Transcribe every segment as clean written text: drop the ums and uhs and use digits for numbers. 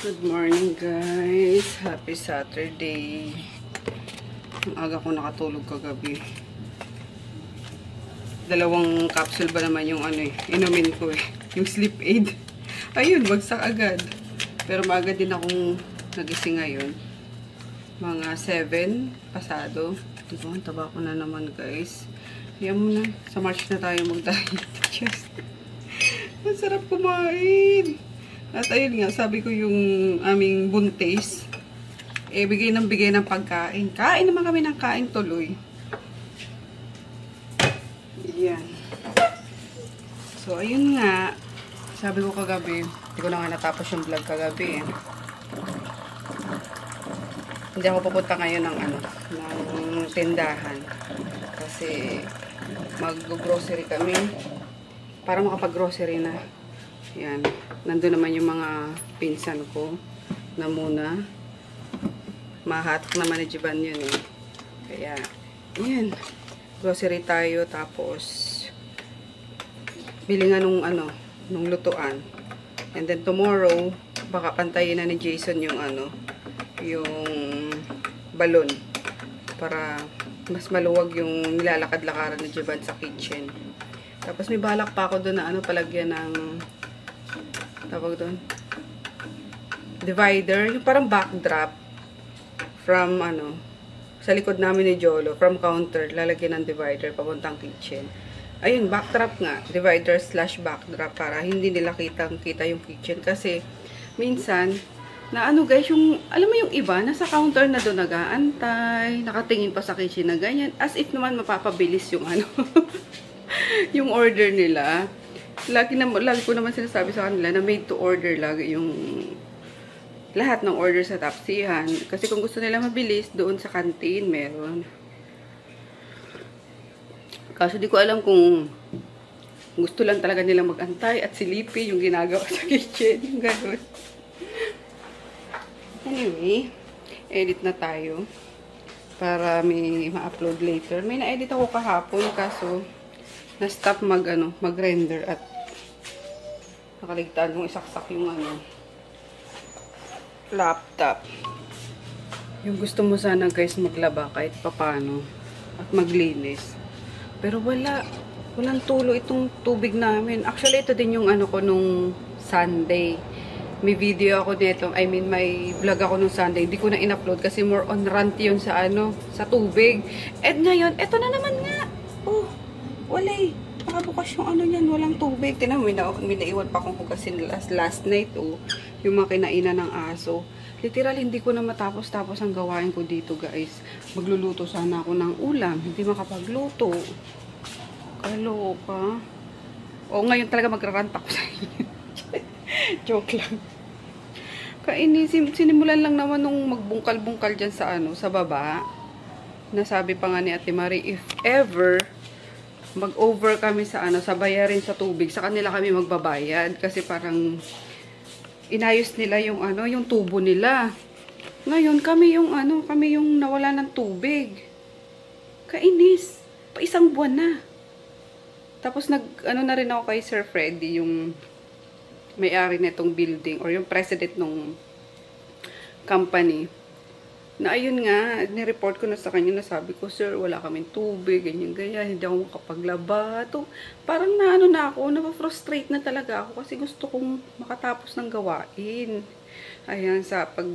Good morning guys. Happy Saturday. Ang aga ko nakatulog kagabi. 2 capsule ba naman yung inumin ko yung sleep aid. Ayun, bagsak agad. Pero maaga din akong nagising ngayon. Mga 7 pasado. Diba, ang taba ko na naman guys. Kaya muna, sa March na tayo mag-diet. Just, ang sarap kumain. At ayun nga, sabi ko yung aming buntis, bigay ng pagkain. Kain naman kami ng kain tuloy. Yan. So, ayun nga. Sabi ko kagabi, hindi ko na nga natapos yung vlog kagabi. Hindi ako pupunta ngayon ng ng tindahan. Kasi mag-grocery kami. Para makapag-grocery na. Yan. Nandun naman yung mga pinsan ko na muna. Mahatak naman ni Jiban yun eh. Kaya, yan. Grocery tayo. Tapos, bili nga nung lutuan. And then tomorrow, baka pantayin na ni Jason yung yung balon. Para mas maluwag yung nilalakad-lakaran ni Jiban sa kitchen. Tapos may balak pa ako doon na palagyan ng tawag doon divider, yung parang backdrop from sa likod namin ni Jolo, from counter, lalagyan ng divider papuntang kitchen. Ayun, backdrop nga, divider / backdrop para hindi nila kita yung kitchen. Kasi minsan na guys, yung alam mo yung iba nasa counter na doon nag-aantay, nakatingin pa sa kitchen na ganyan, as if naman mapapabilis yung yung order nila. Lagi ko naman sinasabi sa kanila na made to order lagi yung lahat ng order sa Tapsihan. Kasi kung gusto nila mabilis, doon sa canteen meron. Kaso di ko alam kung gusto lang talaga nilang mag-antay at silipin yung ginagawa sa kitchen. Yung gano'n. Anyway, edit na tayo. Para may ma-upload later. May na-edit ako kahapon kaso na-stop mag-render at nakaligtaan kong isaksak yung laptop. Yung gusto mo sana guys maglaba kahit papano at maglinis. Pero walang tulo itong tubig namin. Actually, ito din yung ko nung Sunday. May video ako dito. I mean, may vlog ako nung Sunday. Hindi ko na in-upload kasi more on rant yun sa sa tubig. At ngayon, eto na naman nga. Oh, wala eh. Nakabukas yung yan, walang tubig. Tinan mo, minaiwan pa akong hugasin last night, oh. Yung mga kinainan ng aso. Literal, hindi ko na matapos-tapos ang gawain ko dito, guys. Magluluto sana ako ng ulam. Hindi makapagluto. Kaloka. O, ngayon talaga magrarant ako sa inyo. Joke lang. Sinimulan lang naman nung magbungkal-bungkal dyan sa baba. Nasabi pa nga ni Ate Marie, if ever mag-over kami sa sa bayarin sa tubig, sa kanila kami magbabayad kasi parang inayos nila yung yung tubo nila. Ngayon kami yung kami yung nawala ng tubig. Kainis. Pa isang buwan na. Tapos na rin ako kay Sir Freddy, yung may-ari nitong building or yung president ng company. Na ayun nga, ni-report ko na sa kanya na sabi ko, sir, wala kaming tubig, ganyan, hindi ako makapaglaba. Parang na ako, na-frustrate na talaga ako kasi gusto kong makatapos ng gawain. Ayan, sa pag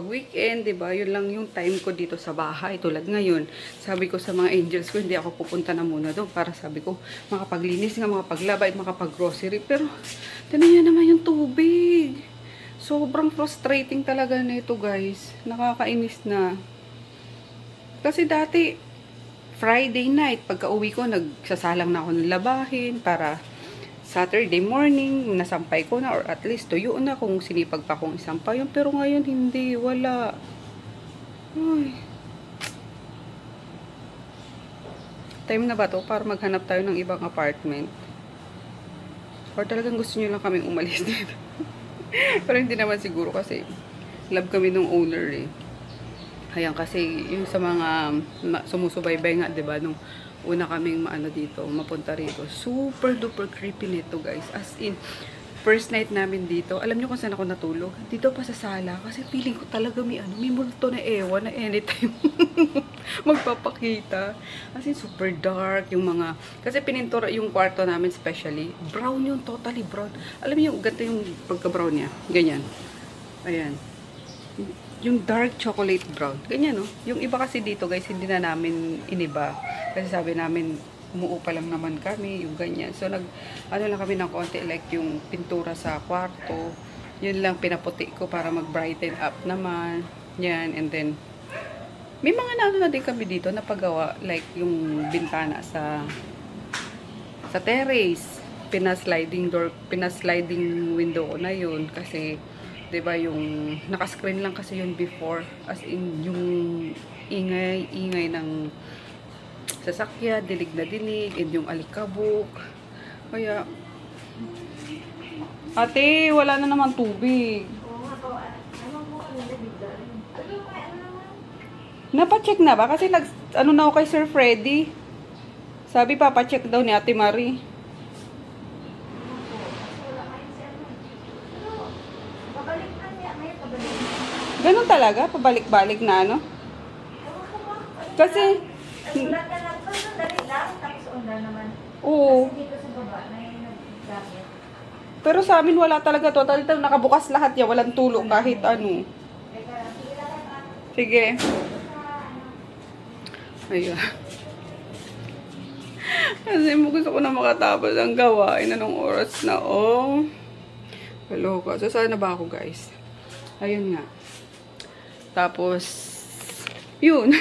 weekend, diba, yun lang yung time ko dito sa bahay. Tulad ngayon, sabi ko sa mga angels ko, hindi ako pupunta na muna doon para sabi ko, makapaglinis nga, makapaglaba, at makapag-grocery. Pero, tinan niya naman yung tubig. Sobrang frustrating talaga nito, guys. Nakakainis na. Kasi dati, Friday night, pagka uwi ko, nagsasalang na ako ng labahin para Saturday morning, nasampay ko na or at least tuyo na kung sinipag pa kong isampay yun. Pero ngayon, hindi. Wala. Ay. Time na ba to para maghanap tayo ng ibang apartment? Or talagang gusto nyo lang kaming umalis dito? Pero hindi naman siguro kasi love kami nung owner eh. Ayan, kasi yung sa mga sumusubaybay nga, 'di ba, nung una kaming dito, mapunta rito. Super duper creepy nito, guys. As in, first night namin dito, alam nyo kung saan ako natulog? Dito pa sa sala. Kasi feeling ko talaga may multo na ewan na anytime magpapakita. Kasi super dark yung mga, kasi pinintura yung kwarto namin especially. Brown yung totally brown. Alam niyo yung ganito yung pagka-brown niya. Ganyan. Ayan. Yung dark chocolate brown. Ganyan, no? Yung iba kasi dito, guys, hindi na namin iniba. Kasi sabi namin, umuupa lang naman kami, yung ganyan. So, ano lang kami ng konti, like yung pintura sa kwarto. Yun lang pinaputi ko para mag-brighten up naman. Yan, and then, may mga na din kami dito na paggawa, like yung bintana sa terrace. Pina-sliding door, pina-sliding window ko na yun. Kasi, 'di ba yung naka-screen lang kasi yun before, as in yung ingay ng sasakyan, dilig na dilig, and yung alikabok. Kaya, ate, wala na naman tubig. Napacheck na ba? Kasi ano na ako kay Sir Freddy. Sabi papacheck daw ni Ate Marie. Ganun talaga? Pabalik-balik na ano? Kasi, oo. Pero sa amin wala talaga to. Talagang nakabukas lahat yan. Walang tulo kahit ano. Sige. Ayun. Kasi gusto ko na makatapos ang gawain. Anong oras na, oh. Kaloka. So, saan na ba ako, guys? Ayun nga. Tapos, yun.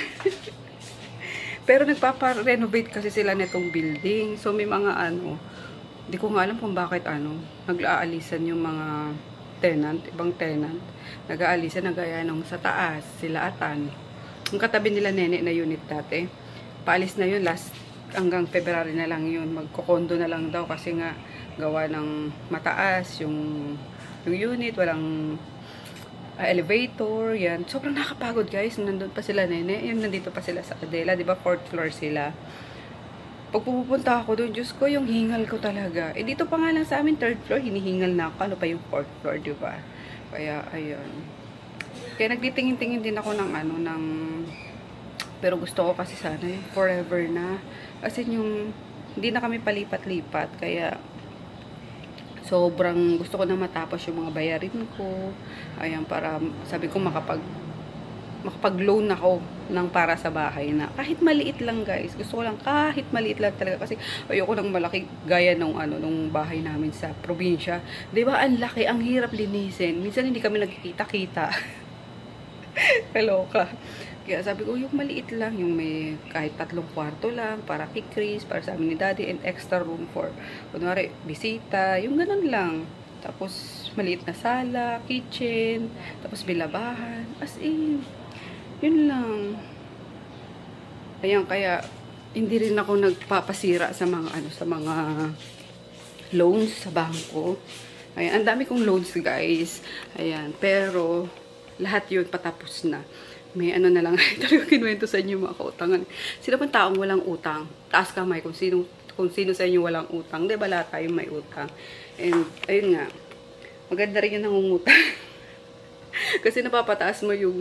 Pero nagpapa-renovate kasi sila nitong building. So, may mga ano, hindi ko nga alam kung bakit nag-aalisan yung mga tenant, ibang tenant. Nag-aalisan, nagaya nung sa taas, sila Atan. Yung katabi nila nene na unit dati. Paalis na yun hanggang February na lang yun. Magkokondo na lang daw kasi nga gawa ng mataas yung unit, walang elevator, yan. Sobrang nakapagod, guys. Nandun pa sila nene. Yung nandito pa sila sa Adela, di ba? 4th floor sila. Pag pupunta ako doon, Diyos ko, yung hingal ko talaga. Eh, dito pa nga lang sa amin, 3rd floor, hinihingal na ako. Ano pa yung 4th floor, di ba? Kaya, ayun. Kaya nagtitingin-tingin din ako pero gusto ko kasi sana yung forever na. Kasi yung, hindi na kami palipat-lipat. Kaya, sobrang gusto ko na matapos yung mga bayarin ko. Ayan, para sabi ko makapag-loan ako ng para sa bahay na. Kahit maliit lang, guys. Gusto ko lang kahit maliit lang talaga. Kasi ayoko ng malaki gaya nung bahay namin sa probinsya. 'Di ba? Ang laki, ang hirap linisin. Minsan hindi kami nagkikita-kita. Kaloka. Kaya sabi ko, yung maliit lang, yung may kahit 3 kwarto lang, para kay Chris, para sa amin ni Daddy, and extra room for, kunwari, bisita, yung ganun lang. Tapos, maliit na sala, kitchen, tapos bilabahan, as in, yun lang. Ayan, kaya, hindi rin ako nagpapasira sa mga loans sa bangko. Ayan, ang dami kong loans, guys. Ayan, pero, lahat yun patapos na. May ano na lang, talaga kinuwento sa inyo mga kautangan. Sino pang taong walang utang? Taas kamay kung sino sa inyo walang utang. Di ba lahat tayo may utang? And, ayun nga, maganda rin yung nangungutang. Kasi napapataas mo yung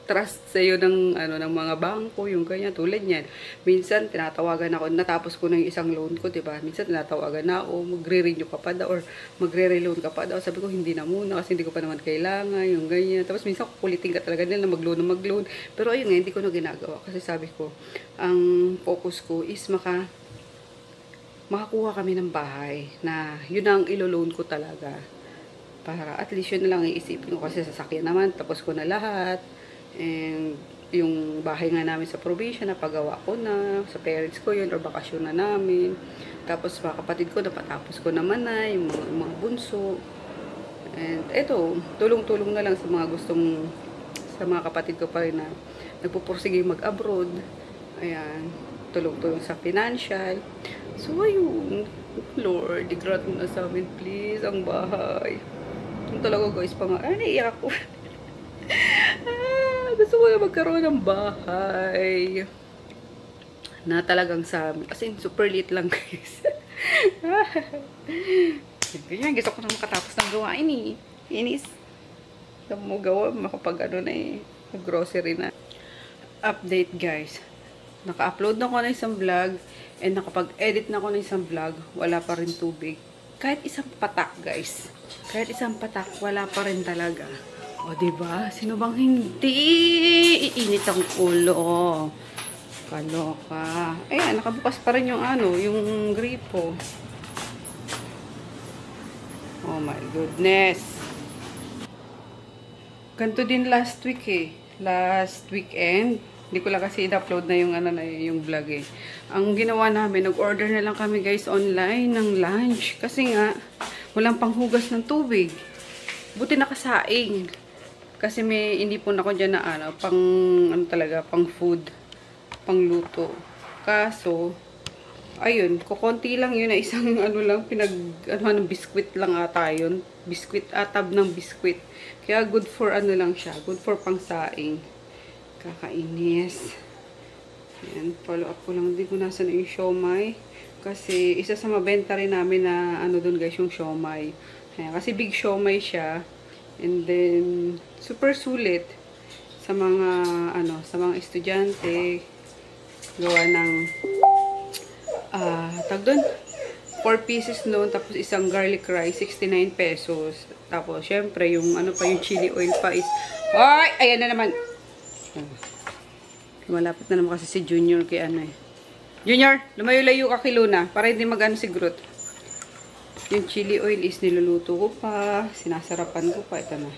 trust sa'yo ng mga bangko, yung ganyan, tulad niyan. Minsan, tinatawagan ako, natapos ko na yung isang loan ko, diba? Minsan, tinatawagan na ako, magre-renew ka pa daw, or magre-reloan ka pa daw. Sabi ko, hindi na muna, kasi hindi ko pa naman kailangan, yung ganyan. Tapos, minsan, kukulitin ka talaga nila na mag-loan. Pero, ayun nga, hindi ko na ginagawa. Kasi sabi ko, ang focus ko is makakuha kami ng bahay, na yun ang ilo-loan ko talaga. Para, at least, yun na lang iisipin ko, kasi sasakyan naman, tapos ko na lahat. And yung bahay nga namin sa probinsya, napagawa ko na sa parents ko yun, or bakasyon na namin. Tapos mga kapatid ko, napatapos ko naman na yung mga bunso. And eto, tulong-tulong na lang sa mga kapatid ko pa rin na nagpupursige mag-abroad. Ayan, tulong-tulong sa financial. So ayun, Lord, i-grant mo na sa amin please ang bahay. Yung talaga, guys, naiiyak ako. Gusto ko na magkaroon ng bahay na talagang sa amin. As in, super lit lang, guys. Ganyan, gusto ko na makatapos ng gawain eh. Inis. Ito mo gawa, makapag ano na eh. Grocery na. Update guys. Naka-upload na ako ng isang vlog and nakapag-edit na ako ng isang vlog. Wala pa rin tubig. Kahit isang patak guys. Kahit isang patak, wala pa rin talaga. O diba? Sino bang hindi? Iinit ang ulo. Kaloka. Ayan, nakabukas pa rin yung ano, yung gripo. Oh my goodness. Ganto din last week eh. Last weekend. Hindi ko lang kasi in-upload na yung, ano, na yung vlog eh. Ang ginawa namin, nag-order na lang kami guys online ng lunch. Kasi nga, walang panghugas ng tubig. Buti nakasaing. Kasi may indipon ako dyan na ano, pang, ano talaga, pang food, pang luto. Kaso, ayun, kukonti lang yun na isang ano lang, ng biskwit lang ata yun. Biskwit, tab ng biskwit. Kaya good for ano lang siya, good for pangsaing. Kakainis. Ayan, follow up ko lang din kung nasa na yung siomay. Kasi isa sa mabenta rin namin na ano dun guys, yung siomay. Ayan, kasi big siomay siya. And then, super sulit sa mga, ano, sa mga estudyante. Gawa ng, tag doon, 4 pieces noon, tapos isang garlic rice, 69 pesos. Tapos, syempre, yung, ano pa, yung chili oil pa is, ay, ayan na naman. Malapit na naman kasi si Junior kay ano eh. Junior, lumayo-layo ka kay Luna para hindi magano si Groot. Yung chili oil is niluluto ko pa, sinasarapan ko pa. Ito na.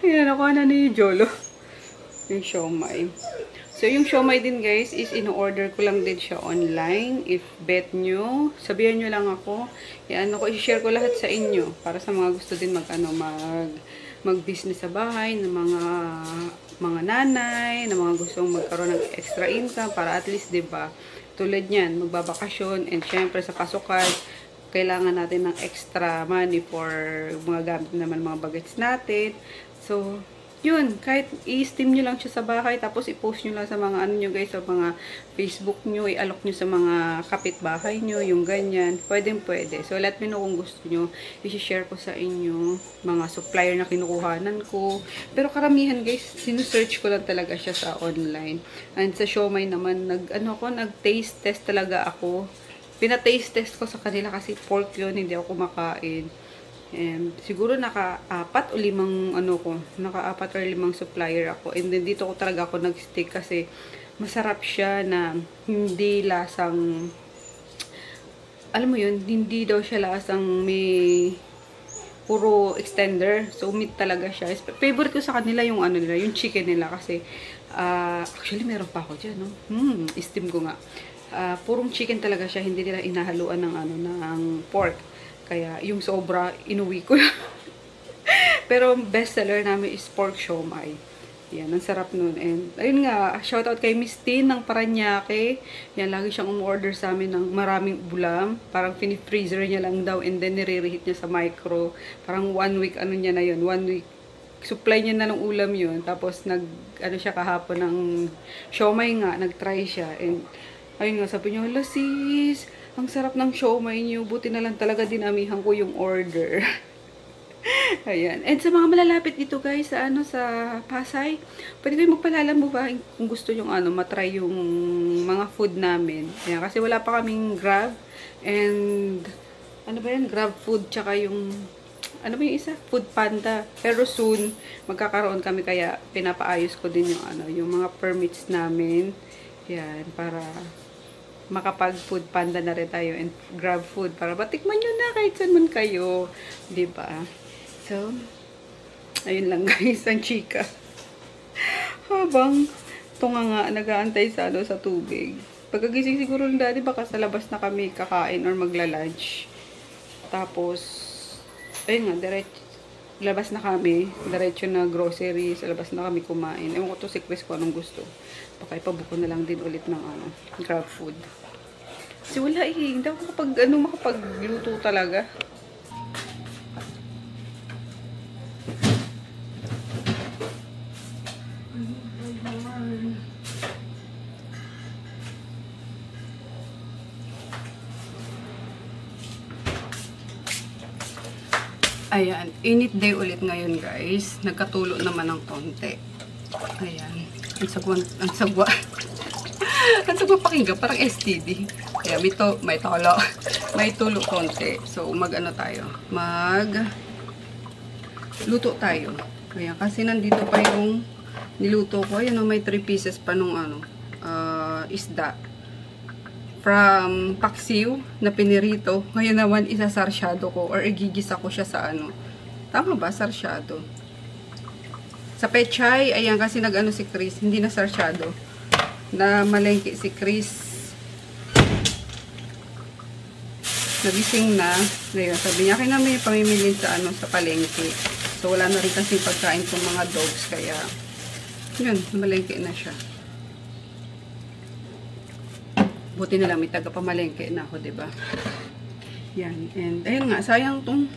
Ayan, ako na ni Jolo. Yung siomay. So, yung siomay din guys is in-order ko lang din siya online. If bet nyo, sabihan nyo lang ako. Yan, ako i-share ko lahat sa inyo para sa mga gusto din mag-business sa bahay, ng mga nanay, na mga gustong magkaroon ng extra income para at least, 'di ba? Tulad niyan, magbabakasyon and syempre sa pasukan, kailangan natin ng extra money for mga gamit naman mga bagets natin. So, yun, kahit i-steam nyo lang siya sa bahay, tapos i-post nyo lang sa mga ano nyo guys, sa mga Facebook nyo, i-alok nyo sa mga kapitbahay nyo, yung ganyan, pwede. So, let me know kung gusto nyo, i-share ko sa inyo, mga supplier na kinukuhanan ko. Pero karamihan guys, sinusearch ko lang talaga siya sa online. And sa siomay naman, nag-taste test talaga ako. Pina-taste test ko sa kanila kasi pork yun, hindi ako kumakain. And siguro naka-4 o 5 supplier ako. And then dito ko talaga ako nag-stick kasi masarap siya na hindi lasang, alam mo yun, hindi daw siya lasang may puro extender. So meat talaga siya. Favorite ko sa kanila yung ano nila, yung chicken nila kasi actually meron pa ako diyan, no. Steam ko nga. Purong chicken talaga siya, hindi nila inahaluan ng ng pork. Kaya, yung sobra, inuwi ko na. Pero, bestseller namin is pork siomay. Yan, ang sarap nun. And, ayun nga, shoutout kay Miss Tin ng Paranaque. Yan, lagi siyang umorder sa amin ng maraming ulam. Parang fini-freezer niya lang daw and then nire-reheat niya sa micro. Parang 1 week, ano niya na yun, 1 week. Supply niya na ng ulam yun. Tapos, siya kahapon ng siomay nga, nag-try siya. And, ayun nga, sabi niya, hala sis, ang sarap ng siomay niyo. Buti na lang talaga dinamihan ko yung order. Ayan. And sa mga malalapit dito guys, sa Pasay, pwede kayo magpalalam mo ba kung gusto yung matry yung mga food namin. Ayan, kasi wala pa kaming Grab. And, Grab food, tsaka yung, yung isa? Food Panda. Pero soon, magkakaroon kami, kaya pinapaayos ko din yung mga permits namin. Yan, para makapag-food panda na rin tayo and grab food para matikman nyo na kahit saan man kayo. Diba? So, ayun lang guys, ang chika. Habang tunga nga, nag-aantay sa tubig. Pagkagising siguro ng daddy, baka sa labas na kami kakain or magla-lunch. Tapos, ayun nga, labas na kami. Diretso na grocery, sa labas na kami kumain. Ewan ko to si Chris kung anong gusto. Baka ipabuko na lang din ulit ng grab food. Kasi wala hindi ako makapagluto talaga. Ayan, init day ulit ngayon guys. Nagkatulo naman ng konti. Ayan, ang sagwa, ang sagwa pakinggan, parang STD. Kaya may tolo, may tulo konti. So, mag-ano tayo? Luto tayo. Ayan, kasi nandito pa yung niluto ko. Ayan, may 3 pieces pa nung isda. From paksiw na pinirito. Ngayon naman isasarsyado ko or igigisa ko siya sa ano. Tama ba? Sarsyado. Sa pechay, ayan kasi nag-ano si Chris. Hindi na sarsyado. Na malengke si Chris. Nagising na. Ngayon, sabi niya, kaya namin yung pamimilin sa ano, sa palengke. So, wala na rin kasi pagkain kong mga dogs. Kaya, yun, malengke na siya. Buti na lang, may taga-pamalengke na ako, diba? Yan. And, ayun nga, sayang tong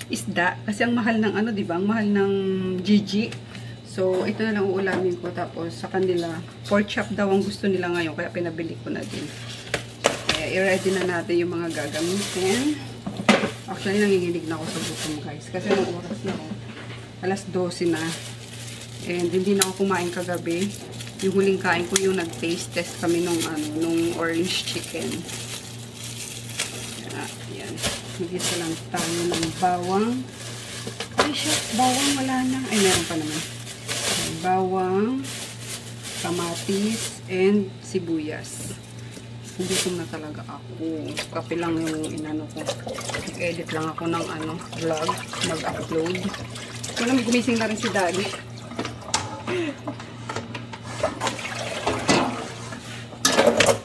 isda. Kasi ang mahal ng ano, diba? Ang mahal ng Gigi. So, ito na lang uulamin ko. Tapos, sa kanila, pork chop daw ang gusto nila ngayon. Kaya pinabili ko na din. Kaya, i-ready na natin yung mga gagamitin. Actually, nanginginig na ako sa gutom, guys. Kasi ang oras na ako. Alas 12 na. And, hindi na ako kumain kagabi. Yung huling kain ko yung nag-taste test kami nung orange chicken. Yan. Nagisa lang tayo ng bawang. Ay, shit. Bawang wala na. Ay, meron pa naman. Bawang, kamatis, and sibuyas. Gutom na talaga ako. Kape lang yung inano ko. Nag-edit lang ako ng vlog. Mag-upload. Kung gumising na rin si Daddy.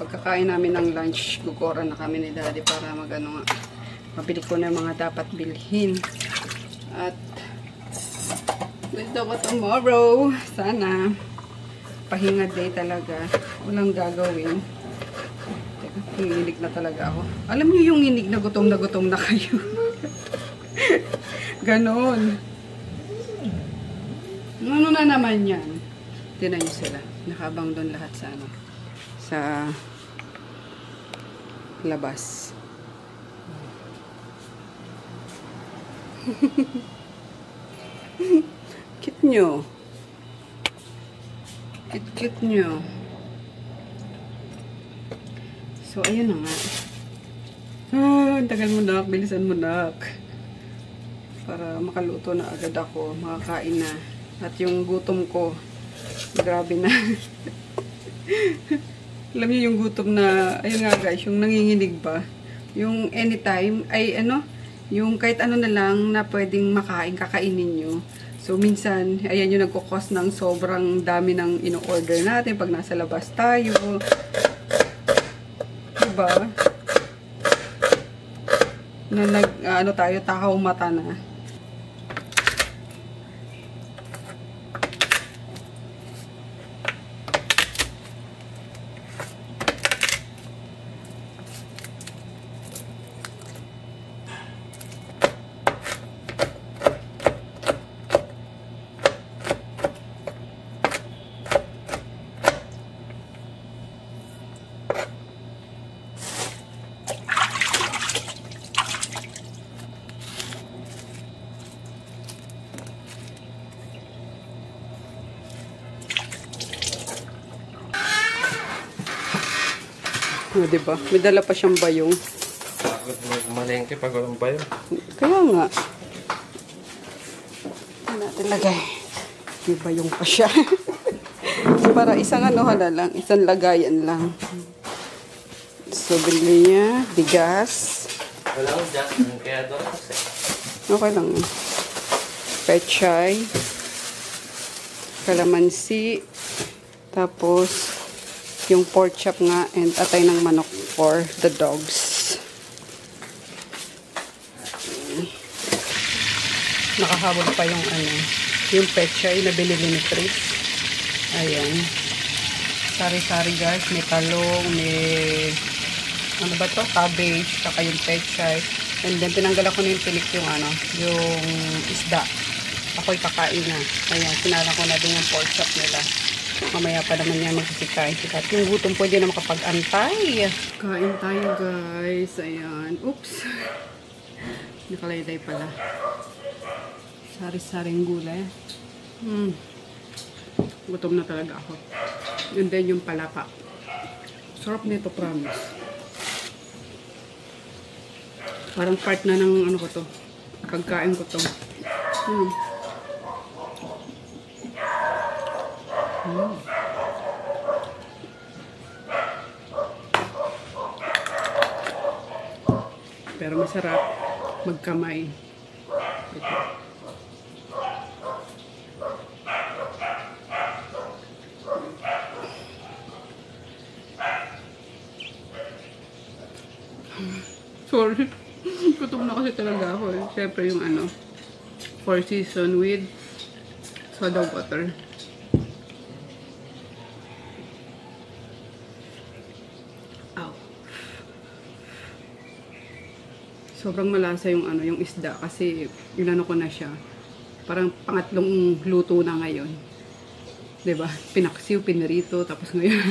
Pagkakain namin ng lunch, gugora na kami ni Daddy para mabili ko na yung mga dapat bilhin. At gusto ko tomorrow, sana pahinga day talaga. Walang gagawin. Teka, nanginig na talaga ako. Alam niyo yung nginig na gutom na kayo. Ganon. Ano na naman yan? Tinan niyo sila. Nakabang doon lahat sa labas. Cute nyo. Cute nyo. So, ayun na nga. Tagal mo nak. Bilisan mo nak. Para makaluto na agad ako. Makakain na. At yung gutom ko, grabe na. Alam niyo yung gutom na, ayun nga guys, yung nanginginig ba? Yung anytime, ay yung kahit ano na lang na pwedeng kakainin nyo. So, minsan, ayan yung nagkukos ng sobrang dami ng ino-order natin pag nasa labas tayo. Diba? Na tayo, takaw mata na. O, diba? May dala pa siyang bayong. Pagod malengke pag walang bayong. Kaya nga. Ito natin lagay. May bayong pa siya. Para isang lang. Isang lagayan lang. So, bili niya. Bigas. Wala ko dyan. Kaya doon kasi. Okay lang. Pechay. Kalamansi. Tapos, yung pork chop nga and atay ng manok for the dogs. Nakahabol pa yung pechay na binili ni Chris. Ayan. Sari-sari guys. May talong, may ano ba to? Cabbage, saka yung pechay. And then tinanggal ako na yung tinik yung yung isda. Ako'y kakain na. Ayan, sinalang ko na din yung pork chop nila. Mamaya pa naman yan magsisikain. Yung gutom pwede na makapag-antay. Kain tayo guys. Ayan. Oops. Nakalayday pala. Sari-saring gulay. Gutom na talaga ako. Yun din yung palaka. Sarap nito, promise. Parang part na ng ano ko to. Pagkain ko to. Pero masarap magkamay. Ito. Sorry. Gutom na kasi talaga ako eh. Siyempre yung ano, 4 season with soda water. Ow. Sobrang malasa yung ano, yung isda kasi inano ko na siya. Parang pangatlong luto na ngayon. 'Di ba? Pinaksiw, pinirito, tapos ngayon.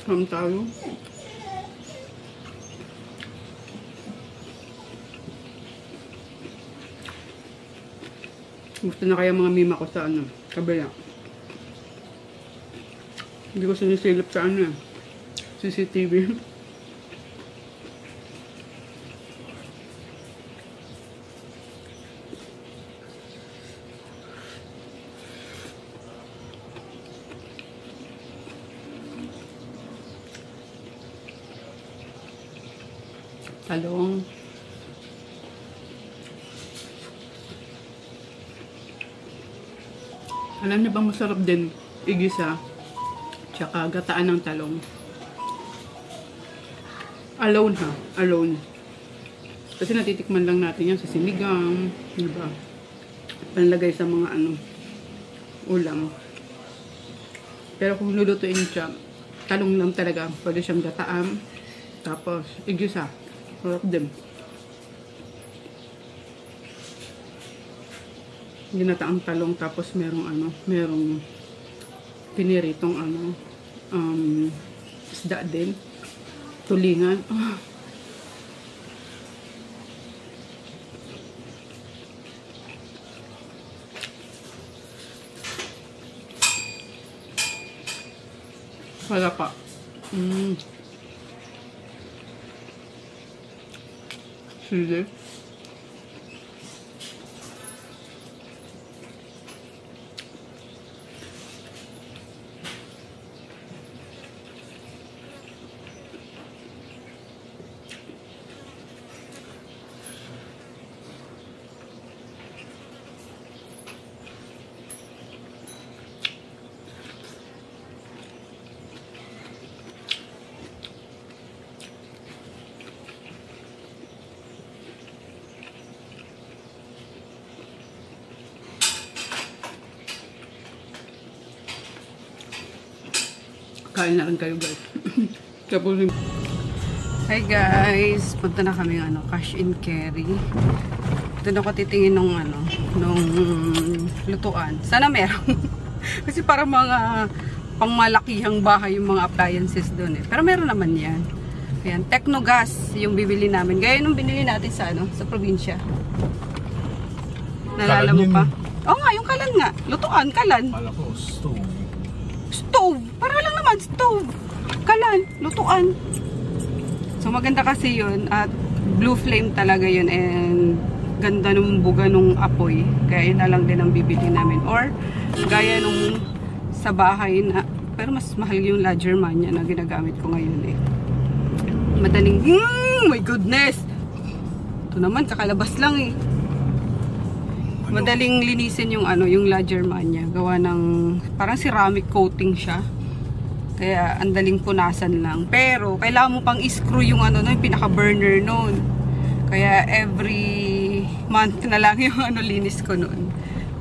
From tayo. Gusto na kaya mga mima ko sa ano, kabila. Hindi ko sinisilip sa ano eh. CCTV. Talong. Alam niyo bang masarap din igisa tsaka gataan ng talong? Alone ha, alone. Kasi natitikman lang natin yan sa sinigang, di ba? Panlagay sa mga ano, ulam. Pero kung lulutuin siya, talong lang talaga, pwede siyang gataan, tapos igisa. Sarap din. Ginataang talong tapos merong ano, merong piniritong ano, isda din. Tulingan. Oh. Wala pa. Sili. Kain na rin kayo guys. Tapos hi guys, punta na kami ano, cash and carry. Doon ako titingin nung ano, nung lutuan. Sana meron. Kasi parang mga pangmalakihang bahay yung mga appliances doon eh. Pero meron naman yan. Ayan, Technogas yung bibili namin. Gaya nung binili natin sa ano, sa probinsya. Nalala mo pa? Oo nga, yung kalan nga. Lutuan, kalan. Pala ko, stove. Stove! Para lang naman, stove! Kalan, lutuan. So maganda kasi yun at blue flame talaga yun and ganda nung buga nung apoy. Kaya yun na lang din ang bibili namin. Or gaya nung sa bahay na, pero mas mahal yung La Germania na ginagamit ko ngayon eh. Madaling, my goodness! Ito naman, kakalabas lang eh. Madaling linisin yung ano, yung La Germania. Gawa ng parang ceramic coating siya. Kaya andaling punasan lang. Pero kailangan mo pang i-screw yung ano, yung pinaka-burner noon. Kaya every month na lang yung ano linis ko noon.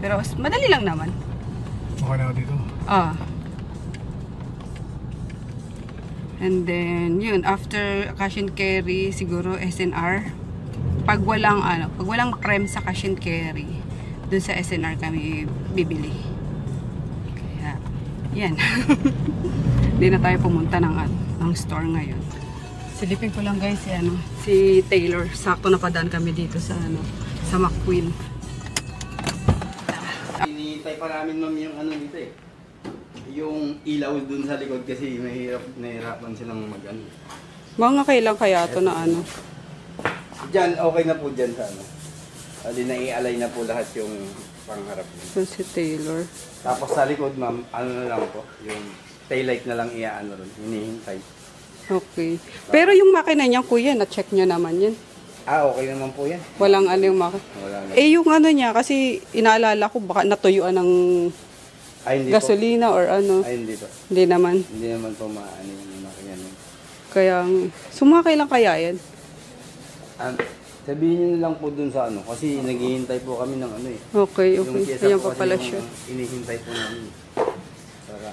Pero madali lang naman. Okay na ako dito. And then, yun, after cash and carry, siguro SNR. Pag walang prem sa cash and carry, dun sa SNR kami bibili. Kaya, yan. Hindi na tayo pumunta ng store ngayon. Silipin ko lang guys si Taylor. Sakto na padaan kami dito sa McQueen. Hinihintay pa namin ma'am yung dito eh. Yung ilaw dun sa likod kasi nahihirapan silang mag-ano. Mga kailan kaya ito na Diyan, okay na po dyan sa Ali na i-alay na po lahat yung pangharap niya. So, si Taylor. Tapos sa likod ma'am, na lang po, yung taillight na lang iaano ron, hinihintay. Okay. Pero yung makina niya, kuya, na-check niyo naman yun. Okay naman po yan. Walang yung makina. Wala na. Yung niya, kasi inaalala ko, baka natuyuan ng Hindi gasolina po. or Hindi po. Hindi naman. Hindi naman po maano yung makina niya. Kaya, sumakay lang kaya yan? Sabihin niyo lang po dun sa kasi naghihintay po kami ng Okay, Yung okay. pyesa Ayan po pa pala kasi siya. yung inihintay po namin. Para.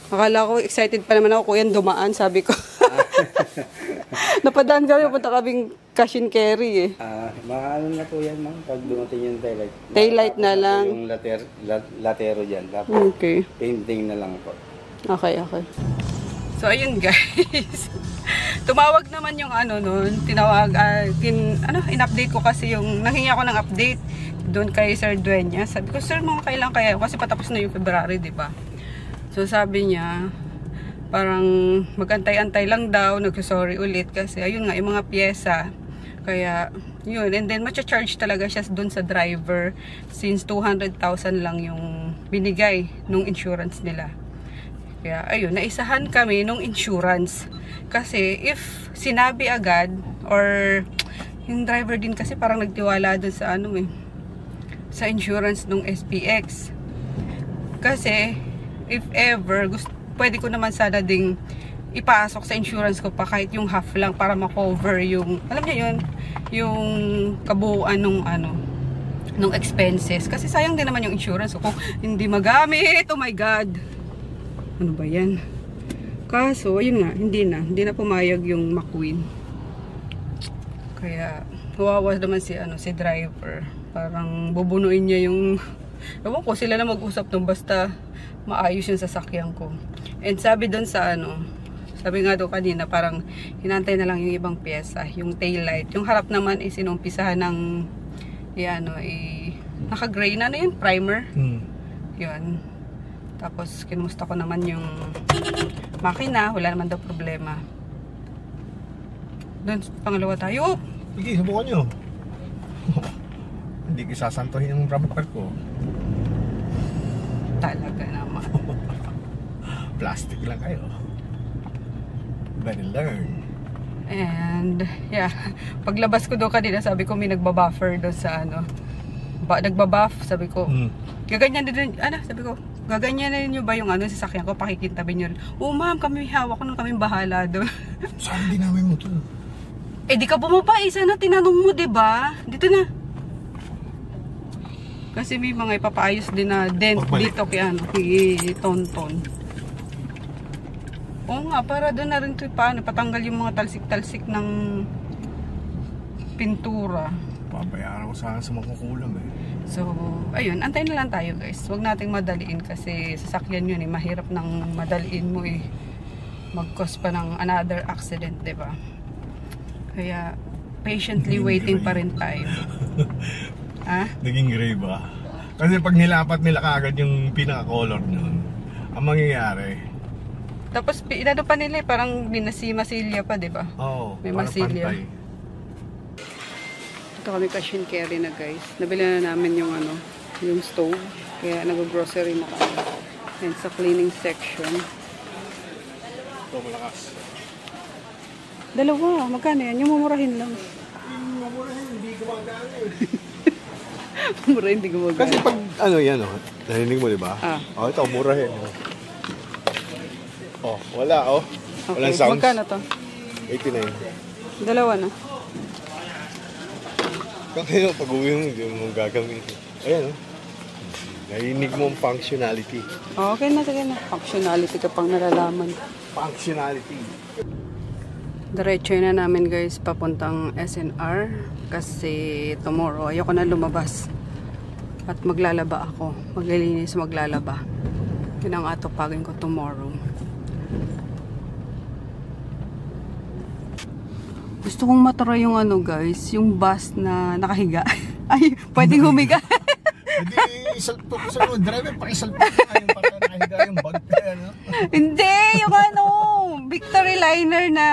Akala ko, excited pa naman ako, kuya, dumaan, sabi ko. Napadaan kami, punta kaming cash and carry Maano na po yan ma'am, pag dumating yung taillight. Taillight na lang. Yung latero dyan, tapos Okay. painting na lang po. Okay. So, ayun guys. Tumawag naman yung in-update ko kasi yung, nanghingi ako ng update doon kay Sir Dueña. Sabi ko, sir, mga kailan kaya? Kasi patapos na yung February, di ba? So, sabi niya, parang mag-antay-antay lang daw, nagsasorry ulit kasi, ayun nga, yung mga pyesa. Kaya, yun. And then, matcha-charge talaga siya doon sa driver since 200,000 lang yung binigay nung insurance nila. Kaya, ayun, naisahan kami nung insurance. Kasi, if sinabi agad, or yung driver din kasi parang nagtiwala doon sa sa insurance nung SPX. Kasi, if ever, pwede ko naman sana ding ipasok sa insurance ko pa kahit yung half lang para ma-cover yung, alam niyo yun, yung kabuuan nung expenses. Kasi sayang din naman yung insurance ko kung hindi magamit. Oh my God! Ano ba yan? Kaso, ayun nga, hindi na pumayag yung McQueen. Kaya, kawawa naman si driver. Parang bubunuin niya yung, ewan ko, sila na mag-usap nung basta maayos yung sasakyan ko. And sabi doon sa sabi nga doon kanina, parang hinantay na lang yung ibang pyesa, yung taillight. Yung harap naman is sinumpisahan ng, naka-gray na yun, primer. Yun. Tapos, kinumusta ko naman yung makina. Wala naman daw problema. Doon, pangalawa tayo. Sige, subukan nyo. Hindi kisasantuhin yung bumper ko. Talaga naman. Plastic lang kayo. Better learn. And, yeah. Paglabas ko doon kanina, sabi ko may nagbabuffer doon sa nagbabuff, sabi ko. Gaganyan din, sabi ko, gaganyan nyo ba yung sasakyan ko? Pakikintabi nyo rin. Oh ma'am, kami hawak ko nung kami bahala doon. Saan dinamay mo to? Di ka bumaba, sana tinanong mo, diba? Dito na. Kasi may mga ipapaayos din na dent dito kay Tonton. Oo nga, para doon na rin ito patanggal yung mga talsik-talsik ng pintura. Papayaran ko sana sa makukulang So, ayun, antayin na lang tayo guys. Huwag nating madaliin kasi sasakyan yun mahirap nang madaliin mo mag-cause pa ng another accident, diba? Kaya, patiently waiting pa rin tayo. Naging gray ba? Kasi pag nilapat nila kaagad yung pinaka-color nun, ang mangyayari. Tapos, pa nila parang masilya pa, diba? Oo, may parang masilya. pantay. Ito kami cash and carry na guys. Nabili na namin yung yung stove. Kaya nag-grocery na kami. And sa cleaning section. Ito malakas. Dalawa, magkano yan? Yung mumurahin lang. Mamurahin, hindi gumagana yun. Mura hindi gumagana. Kasi pag yan narinig mo diba? Ito murahin. Wala Okay. Walang sounds. Magkano to? 89. Dalawa na. Kaya pag uwi mo, hindi mo gagamitin. Ayan Narinig mo ang functionality. Okay na, sige na. Functionality ka pang nalalaman. Functionality. Diretso na namin guys papuntang SNR kasi tomorrow ayoko na lumabas at maglalaba ako, maglilinis, maglalaba. Yun ang atupagin ko tomorrow. Gusto kong matry yung ano guys, yung bus na nakahiga. Ay, pwedeng humiga. Hindi, isalpok sa driver, pakisalpok na yung para nakahiga yung bag. Ano? Hindi, yung ano, Victory Liner na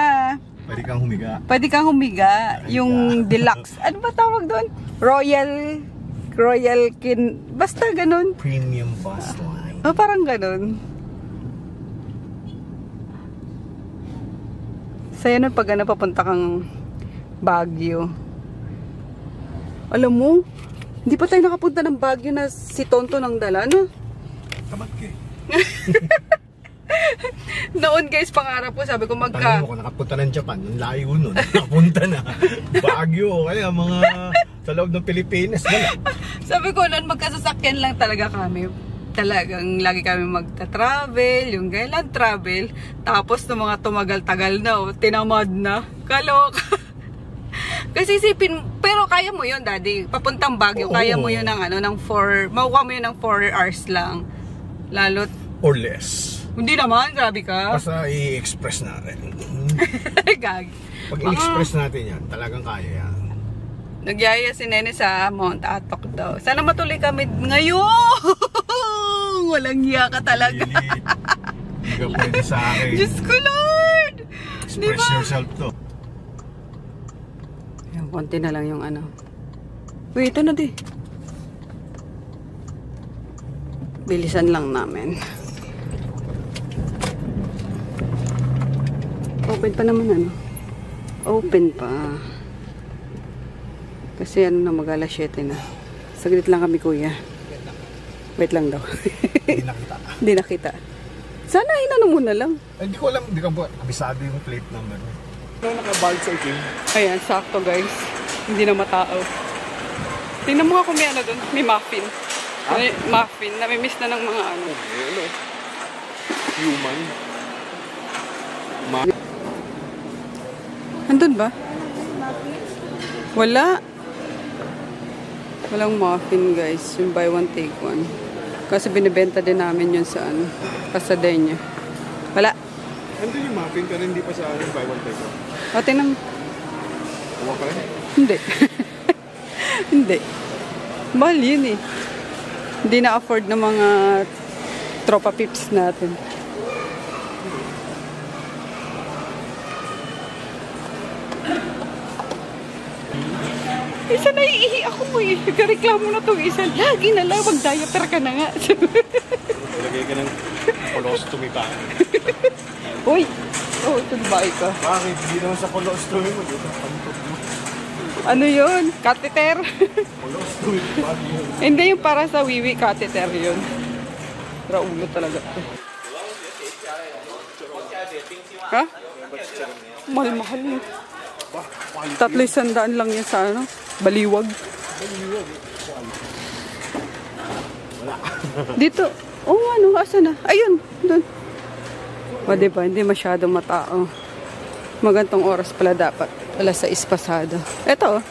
Pwede kang humiga. pwede kang humiga. Yung deluxe. Ano ba tawag doon? Royal basta ganun. Premium bus line. Oh, parang ganun. Saya nun pag ano, papunta kang Baguio. Alam mo, hindi pa tayo nakapunta ng Baguio na si Tonto nang dala, no? Tabat ka eh. Noon guys, pangarap ko, sabi ko Tanong mo kung nakapunta ng Japan, ang layo nun. Nakapunta na. Baguio, kaya mga sa loob ng Pilipinas. Wala. Sabi ko noon, magkasasakyan lang talaga kami. Talagang lagi kami magta-travel, yung gailan travel. Tapos ng mga tumagal-tagal na, oh, tinamad na. Kalok. Kasi sipin, pero kaya mo yun, daddy. Papuntang Baguio, Oo. kaya mo yun ng ano, ng 4, makuha mo yun ng 4 hours lang. Lalo't, Or less. hindi naman, grabe ka. Basta i-express natin. Gag. Pag i-express natin yan, talagang kaya yan. Nagyaya si Nene sa Mount Atok daw. Sana matuloy kami ngayon. Walang hiya ka talaga. Really, hindi ka pwede sa akin. Diyos ko, Lord! Express yourself to. Ayan, konti na lang yung ano. Uy, ito na di. Bilisan lang namin. Open pa naman ano. Open pa. Kasi ano na, mag-alas 7 na. Saglit lang kami, kuya. Wait lang daw. Hindi nakita. Hindi nakita. Sana inano mo na lang. Hindi ko alam, hindi ka ba kabisado yung plate number mo. Ano nakabald sa ikin? Ayan, sakto guys. Hindi na matao. Tingnan mo nga kung may ano doon. May muffin. May muffin. Namimiss na ng mga ano. Ano? Human. Andun ba? Wala. Walang muffin guys. Yung buy one take one. Kasi binibenta din namin yun sa ano. Pasadena. Wala. Andun yung muffin pero hindi pa sa akin buy one take one. O, tingnan mo. Kuha ka rin? Hindi. Hindi. Mahal yun eh. Hindi na-afford ng mga tropa pips natin. Isa naiihi ako mo eh. Nagreklamo na itong isa. Lagi na lang. Mag-diaper ka na nga. Ilagay ka ng colostomy pa. Uy! Oh, ito ba ka? Bakit? Hindi naman sa colostomy mo. Dito ang pantot mo. Ano yun? Catheter? Colostomy pa yun. Hindi yung para sa wiwi catheter yun. Raulo talaga ito. Ha? Mahal-mahal yun. 300 lang yan sa ano? Baliwag. Dito. Oh, ano? Asa na? Ayun. Doon. O, diba? Hindi masyadong matao. Magantong oras pala dapat. Alas 6 pasado. Ito, oh.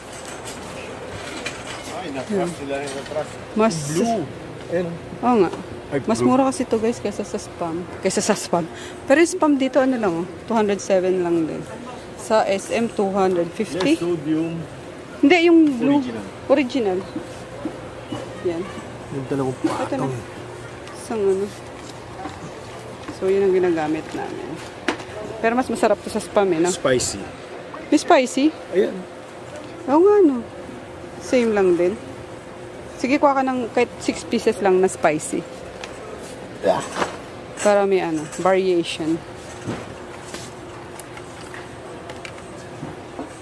Ay, natras sila yung natras. Mas... Blue. Ayun. Oo nga. Ay, Mas blue. mura kasi ito guys kaysa sa spam. Kaysa sa spam. Pero yung spam dito ano lang oh. 207 lang din. Sa SM 250. Sodium. Hindi yung blue. Original. Original. Yan. Yung dalawang Ito na. patong. Isang ano. So yun ang ginagamit namin. Pero mas masarap to sa spam eh no? Spicy. May spicy. Ayan. Oo nga no. Same lang din. Sige kuha ka ng kahit 6 pieces lang na spicy. Para may ano, variation.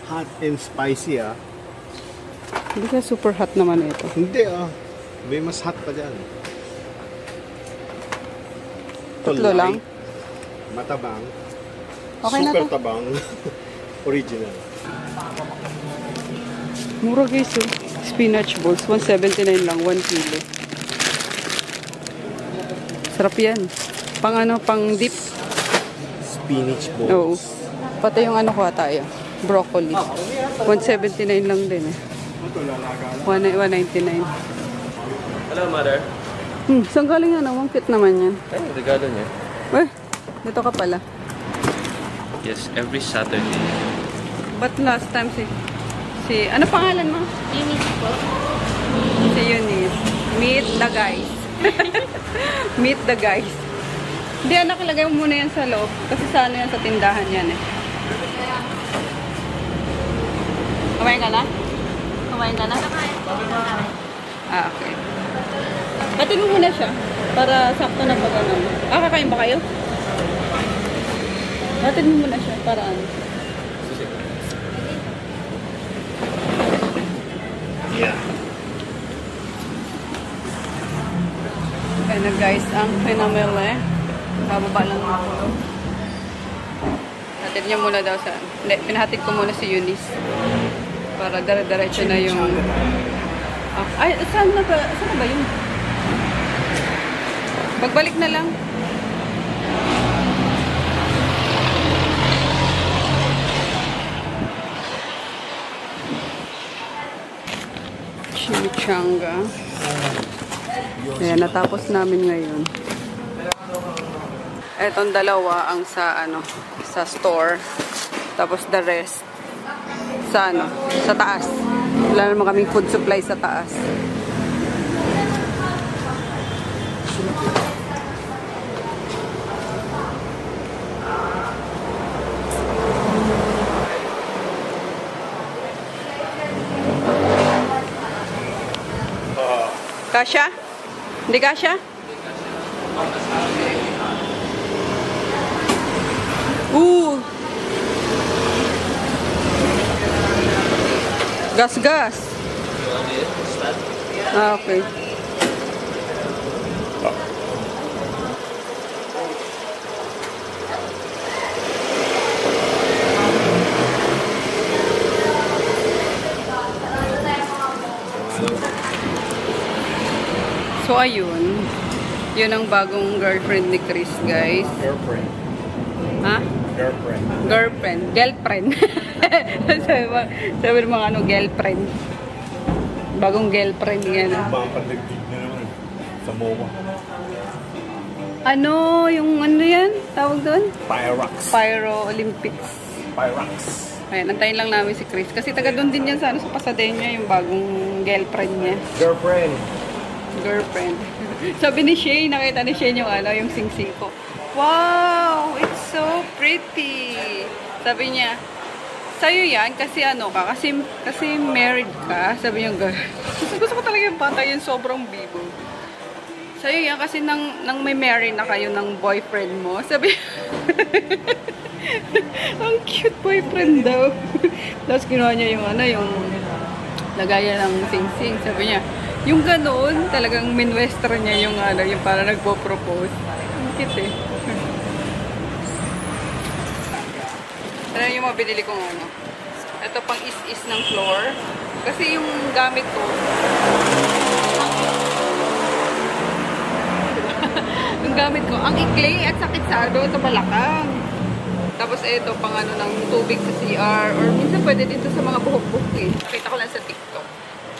Hot and spicy ah. Hindi ka super hot naman ito. Hindi ah. May mas hot pa dyan. Tatlo lang? Matabang. Okay na Super to. tabang. Original. Mura guys oh. Spinach balls. 179 lang. 1 kilo. Sarap yan. Pang ano, pang dip. Spinach balls. Oo. Pati yung ano kuha tayo. Broccoli. 179 lang din eh. 199. Hello, mother. Saan galing yan? Ang cute naman yan. Ay, regalo niya. Eh, dito ka pala. Yes, every Saturday. But last time ano pangalan mo? Eunice po. Si Eunice. Meet the guys. Meet the guys. Hindi, anak, ilagay mo muna yan sa loob. Kasi sa ano yan, sa tindahan yan eh. Kumain ka na? Kumain ka na? Ah, okay. Batin mo muna siya. Para sakto na pag ano. Ah, kakain ba kayo? Batin mo muna siya. Para ano. Yeah. Kaya na guys, ang pinamili. Bababa lang ako. Hatid niya muna daw sa... Hindi, pinahatid ko muna si Eunice. Para dire-diretso na yung... Ay, saan na ba yun? Pagbalik na lang. Chimichanga. Ayan, natapos namin ngayon. Etong dalawa ang sa ano, sa store. Tapos the rest sa ano, sa taas. Wala naman kaming food supply sa taas. Kasha? Hindi kasha? Gas. Ah, okay. So, ayun. Yun ang bagong girlfriend ni Chris, guys. Girlfriend. Ha? Girlfriend. Girlfriend. Sabi ng mga ano, girlfriend. Bagong girlfriend yan. Mga pandigdig na naman. Sa MOA. Ano, yung ano yan? Tawag doon? Pyrox. Pyro Olympics. Pyrox. Ayan, antayin lang namin si Chris. Kasi taga doon din yan sa, ano, sa Pasadena, yung bagong girlfriend niya. Girlfriend. Sabi ni Shay, nakita ni Shay yung ano, yung sing-sing ko. Wow! It's so pretty! Sabi niya, sa'yo yan kasi ano ka, kasi married ka. Sabi niya, gusto ko talaga yung bata yun, sobrang bibo. Sa'yo yan kasi nang may marry na kayo ng boyfriend mo. Sabi ang cute boyfriend daw. Tapos kinuha niya yung ano, yung lagayan ng sing-sing. Sabi niya, yung ganoon, talagang minwestern niya yung ano, yung para nagpo-propose. Ang cute eh. Ano yung mga binili kong ano. Ito pang is-is ng floor. Kasi yung gamit ko, yung gamit ko, ang ikli at sakit sa ano, ito balakang. Tapos ito pang ano ng tubig sa CR. Or minsan pwede dito sa mga buhok-buhok eh. Nakita ko lang sa TikTok.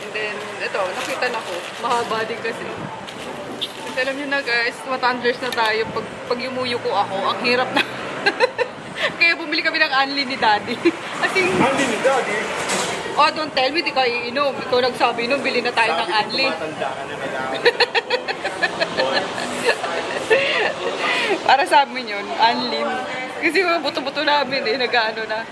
And then, ito, nakita na ko. Mahaba din kasi. Kasi alam nyo na guys, matanders na tayo. Pag yumuyo ko ako, ang hirap na. Kaya bumili kami ng Anli ni Daddy. As in, Anli ni Daddy? Oh, don't tell me, di ka iinom. Ikaw nagsabi inom, bili na tayo ng Anli. Tumatanda ka na kailangan. Para sa amin yun, Anli. Kasi mga buto-buto namin eh, nag-ano na.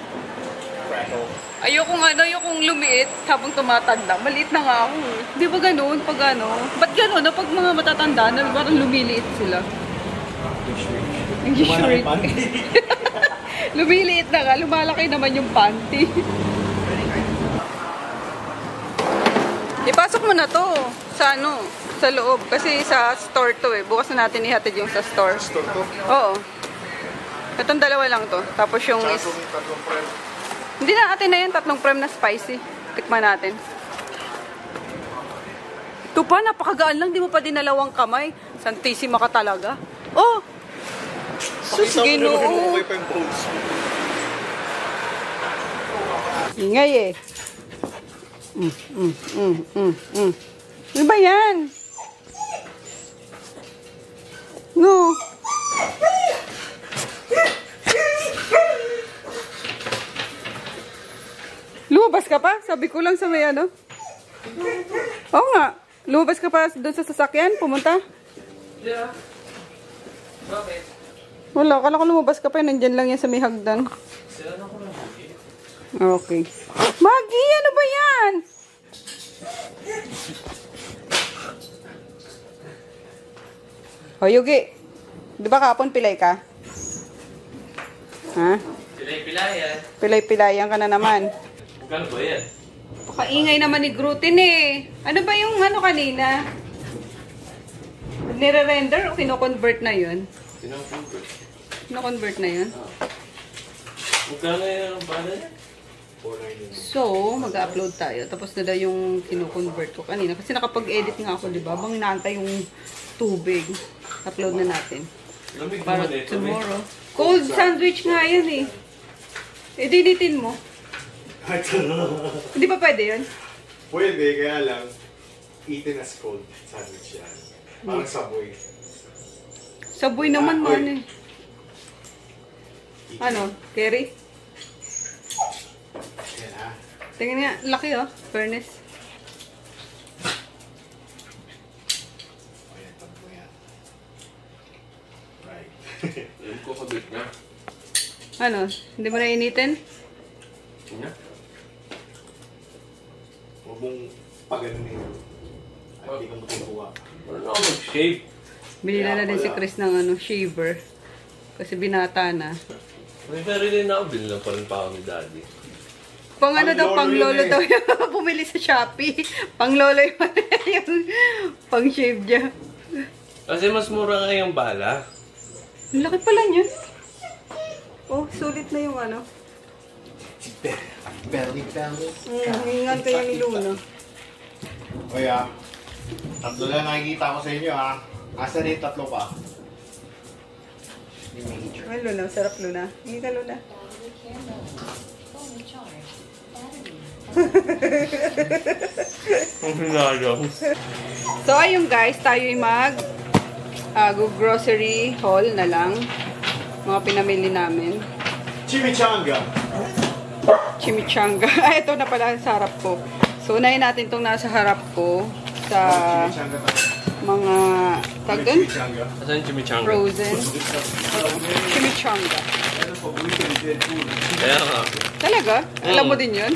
Ayokong lumiit habang tumatanda. Maliit na nga ako. Di ba ganun? Pag ano? Ba't ganun? Pag mga matatanda na, parang lumiliit sila. Shrink. Lumiliit na nga. Lumalaki naman yung panty. Ipasok mo na to sa ano, sa loob. Kasi sa store to eh. Bukas na natin ihatid yung sa store. Store to? Oo. Itong dalawa lang to. Tapos yung is... Tatlong prem. Hindi na atin na yan, 3 prem na spicy. Tikman natin. Ito pa, napakagaan lang. Di mo pa dinalawang kamay. Santissima ka talaga. Oh! Sus, Ginoo. Okay pa yung bones mo. Ingay eh. Ano ba yan? No. Lumabas ka pa? Sabi ko lang sa may ano. Oo nga. Lumabas ka pa doon sa sasakyan? Pumunta? Yeah. Bakit? Wala. Kala ko lumabas ka pa. Nandyan lang yan sa may hagdan. Sila na ko lang. Okay. Maggie, ano ba yan? O, Yugi. Di ba kapon pilay ka? Ha? Pilay-pilayan. Pilay-pilayan ka na naman. Magkano ba yan? Pakaingay naman ni Grutin eh. Ano ba yung ano kanina? Nire-render o kino-convert na yun? Kino-convert. Kino-convert na yun? Magkano yan ang bala yan? So, mag-upload tayo. Tapos na daw yung kino-convert ko kanina. Kasi nakapag-edit nga ako, di ba? Bang inaantay yung tubig. Upload na natin. Lamig Para naman ito. tomorrow. Cold sandwich nga yan eh. Eh, dinitin mo. Hindi pa pwede yun? Pwede, kaya lang, eaten as cold sandwich yan. Parang Subway. Saboy naman man eh. Ano? Kerry? Yan ha. Tingnan nga, laki oh. Furnace. Ayan, tagpo yan. Right. Alam ko kabit na. Ano? Hindi mo na initin? Ano? Huwag mong paganunin. At hindi ka matutuwa. Wala na ako mag-shave. Binila na din si Chris ng ano, shaver. Kasi binata na. May sarili na ako. Binilang pa rin pa ako ni Daddy. Pang ano daw, pang lolo daw yung bumili sa Shopee. Pang lolo yung pang shave niya. Kasi mas mura nga yung bala. Ang laki pala niya. Oh, sulit na yung ano. Belly. Hingan kaya ni Luna. Kaya, tatlo lang nakikita ko sa inyo ha. Asa na yung tatlo pa? Ay, Luna, sarap Luna. Hindi ka Luna. Ang hinayang. So, ayun guys, tayo ay grocery haul na lang. Mga pinamili namin. Chimichanga! Chimichanga. Ah, ito na pala sa harap ko. So, unahin natin itong nasa harap ko sa Chimichanga tayo. mga tagan Chimichanga. Asan yung chimichanga? frozen. Chimichanga. Kaya nga. Talaga? Alam mo din yun?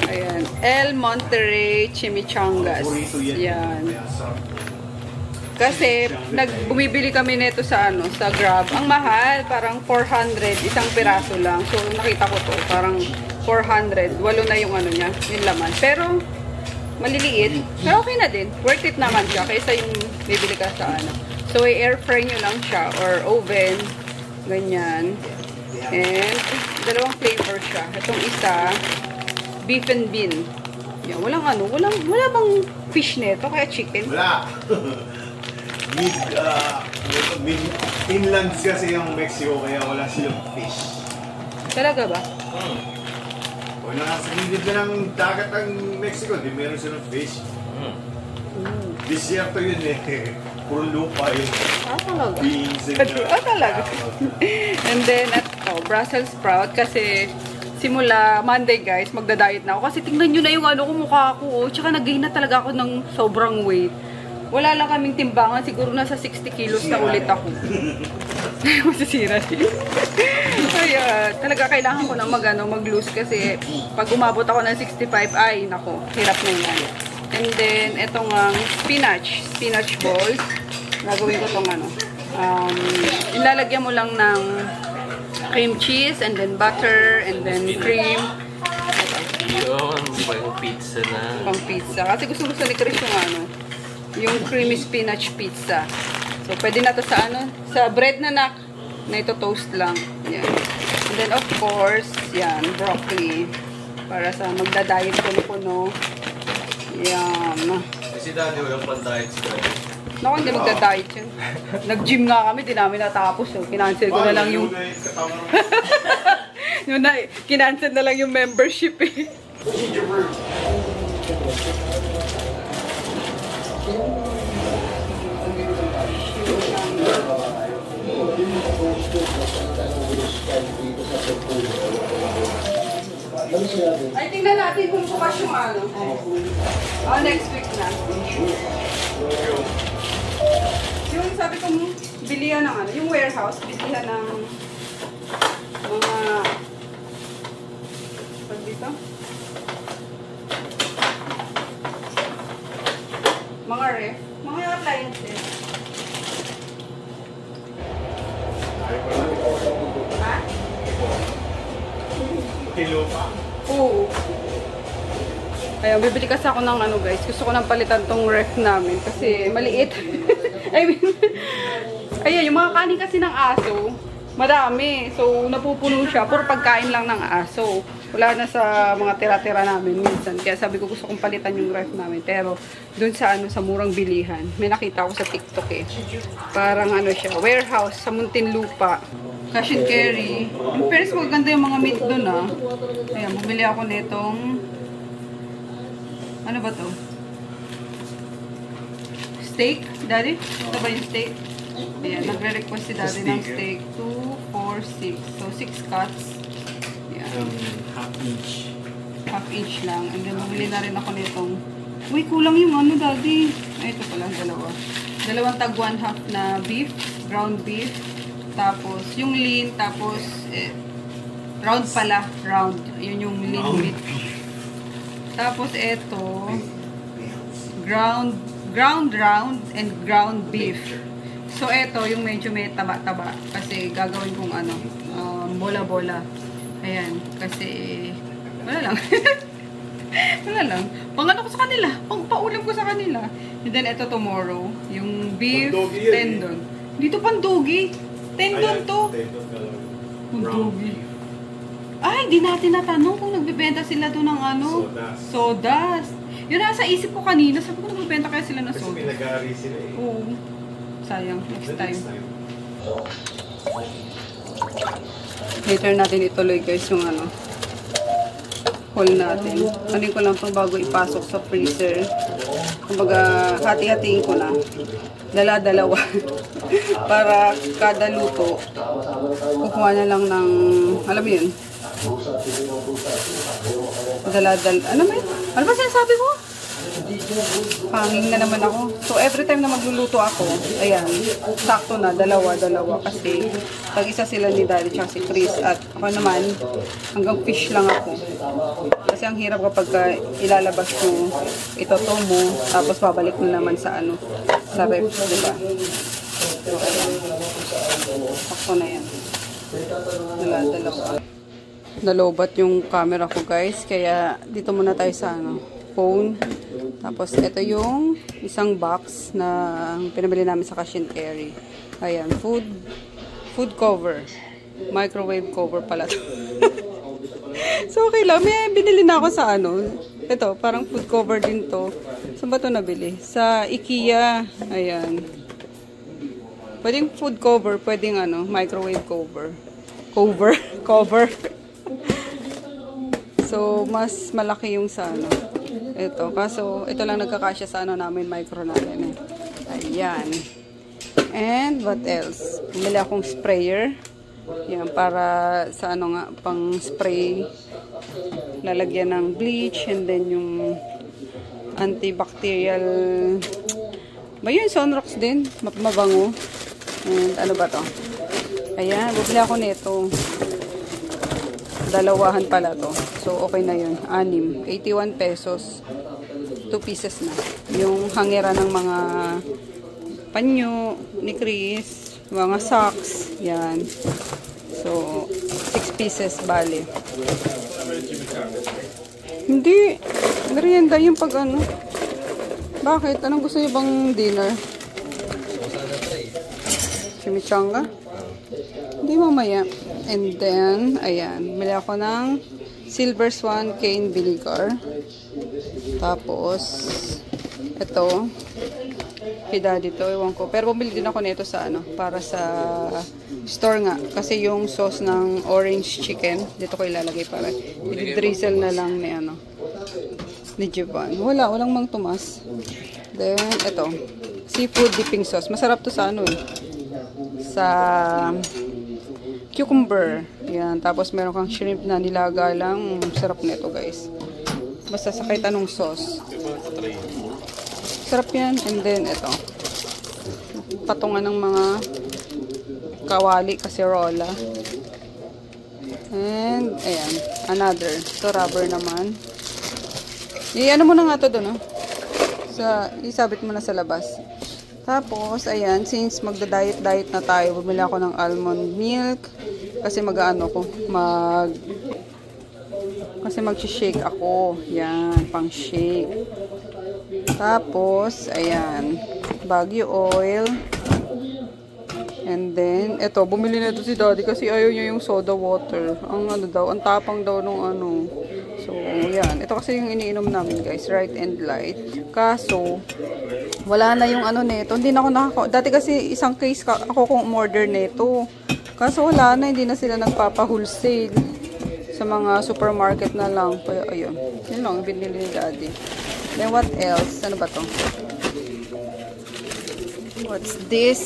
Ayan. El Monterey Chimichangas. Yan. Kasi, bumibili kami nito sa ano, sa Grab. Ang mahal, parang 400, isang piraso lang. So, nakita ko to, parang 400. Walo na yung ano niya, yung laman. Pero, maliliit. Pero okay na din. Worth it naman siya, kaysa yung bibili ka sa ano. So, i-air fry nyo lang siya, or oven. Ganyan. And, dalawang flavor siya. Itong isa, beef and bean. Yan, wala bang fish nito, kaya chicken? Wala! mid inland kasi yung Mexico kaya wala silang fish. Talaga ba? O nasa gilid na ng dagat ng Mexico, di meron silang fish. Disyerto yun eh. Puro lupa yun. Ah, talaga? Beans and Talaga. And then, Brussels sprout kasi simula Monday guys, magda-diet na ako. Kasi tingnan nyo na yung ano ko, mukha ko. Oh. Tsaka nag-gain na talaga ako ng sobrang weight. Wala lang kaming timbangan. Siguro nasa 60 kilos na ulit ako. Masisira din. Kaya talaga kailangan ko na mag-lose kasi pag umabot ako ng 65, ay nako, hirap na yan. And then, etong spinach balls. Nagawin ko itong ano. Ilalagyan mo lang ng cream cheese, and then butter, and then cream. Yun, pang pizza na. Pang pizza. Kasi gusto ni Chris yung ano, yung creamy spinach pizza. So, pwede na to sa ano, sa bread na ito toast lang. Yan. And then, of course, yan, broccoli. Para sa magda-diet puno-puno. Yan. Kasi Daddy, walang pan-diet si Daddy. Naku, hindi magda-diet yan. Nag-gym nga kami, di namin natapos. So, kinancel ko na lang yung... kinancel na lang yung membership eh. Ay, tingnan natin kung bukas yung ano. Oh, next week na. Yung sabi kong bilihan ng ano, yung warehouse, bilihan ng mga pag dito? Mga ref, mga appliances. Ha? Kilo pa. Oo. Kaya bibili kasi ako ng ano guys. Gusto ko nang palitan tong ref namin kasi maliit. I mean, ayan, yung mga kanin kasi ng aso, marami. So, napupuno siya. Puro pagkain lang ng aso. Wala na sa mga tira-tira namin minsan. Kaya sabi ko gusto kong palitan yung ref namin. Pero, dun sa ano, sa murang bilihan. May nakita ko sa TikTok eh. Parang ano siya, warehouse sa Muntinlupa. Cash and carry. Yung Paris, maganda yung mga meat dun ah. Ayan, bumili ako netong ano ba to? Steak? Daddy? Ito ba yung steak? Ayan, nagre-request si Daddy ng steak. 2, 4, 6. So, 6 cuts. Ayan. Half inch. Half inch lang. And then, bumili na rin ako nitong... Uy, kulang yung ano, Daddy. Ay, ito pala, dalawa. Dalawang tag 1/2 na beef. Ground beef. Tapos, yung lean. Tapos, round pala. Round. Yun yung lean meat. Tapos, ito. Ground round and ground beef. So, ito, yung medyo may taba-taba. Kasi, gagawin kong ano, bola-bola. Ayan. Kasi, wala lang. Wala lang. Pang ano ko sa kanila. Pang paulam ko sa kanila. And then, ito tomorrow. Yung beef tendon. Dito pandugi. Tendon to. Pandugi. Ay, hindi natin natanong kung nagbibenta sila doon ng ano. Sodas. Yun nasa isip ko kanina. Sabi ko nagbibenta kaya sila ng sodas. Kasi pinag-aari sila eh. Oo. Sayang. Next time. Later natin ituloy guys yung ano. Haul natin. Kanin ko lang itong bago ipasok sa freezer. Kumbaga, hati-hatiin ko na. Dala-dalawa. Para kada luto, kukuha na lang ng, alam mo yun? Dala-dala. Ano ba yun? Ano ba sinasabi ko? Hanging na naman ako. So, every time na magluluto ako, ayan, sakto na, dalawa-dalawa. Kasi, pag isa sila ni Daddy tsaka si Chris, at ako naman, hanggang fish lang ako. Kasi ang hirap kapag ilalabas mo, itoto mo, tapos babalik mo naman sa ano, sa ref, diba? So, ayan. Sakto na yan. Dala-dalawa. Nalobat yung camera ko guys, kaya dito muna tayo sa ano, phone. Tapos, ito yung isang box na pinabili namin sa cash and carry. Ayan, food cover. Microwave cover pala to. So, okay lang. May binili na ako sa ano. Ito, parang food cover din to. Saan ba ito nabili? Sa IKEA. Ayan. Pwedeng food cover, pwedeng ano, microwave cover. Cover. So, mas malaki yung sa ano. Ito. Kaso, ito lang nagkakasya sa ano namin, micro namin. Ayan. And, what else? Bumili akong sprayer. Yan, para sa ano nga, pang spray. Lalagyan ng bleach. And then, yung antibacterial. Ba yun? Sunrox din. Mabango. And, ano ba to? Ayan, bumili ako nito. Dalawahan pala to. So, okay na yun. 6. 81 pesos. 2 pieces na. Yung hangera ng mga panyo ni Chris. Mga socks. Yan. So, 6 pieces bali. Hindi. Merienda yung pag ano. Bakit? Anong gusto niyo bang dinner? Chimichanga? Hindi mamaya. And then, ayan. Mali ako ng Silver Swan cane vinegar. Tapos, ito. kay daddy to, ewan ko. Pero bumili din ako nito sa ano, para sa store nga. Kasi yung sauce ng orange chicken, dito ko ilalagay para i-drizzle na lang ni ano, ni Jevan. Walang Mang Tomas. Then, ito, seafood dipping sauce. Masarap to sa ano eh. Sa cucumber. Yan. Tapos meron kang shrimp na nilaga lang. Sarap nito guys. Basta sa kahit anong sauce. Sarap yan. And then, ito. Patungan ng mga kawali, kaserola. And, ayan. Another. Ito, rubber naman. Ano mo na nga ito doon, no? Isabit mo na sa labas. Tapos, ayan. Since magda-diet na tayo, bumili ako ng almond milk. Kasi kasi mag-shake ako. Yan, pang shake. Tapos, ayan, Baguio oil. And then, eto, bumili na ito si daddy kasi ayaw niya yung soda water. Ang tapang daw nung ano. So, yan. Ito kasi yung iniinom namin, guys. Right and light. Kaso, wala na yung ano nito. Hindi na ako dati kasi isang case ako kung order nito. Kaso wala na, hindi na sila nagpapa-wholesale. Sa mga supermarket na lang. Kaya, ayun. Yun lang, binili ni daddy. Then, what else? Ano ba to? What's this?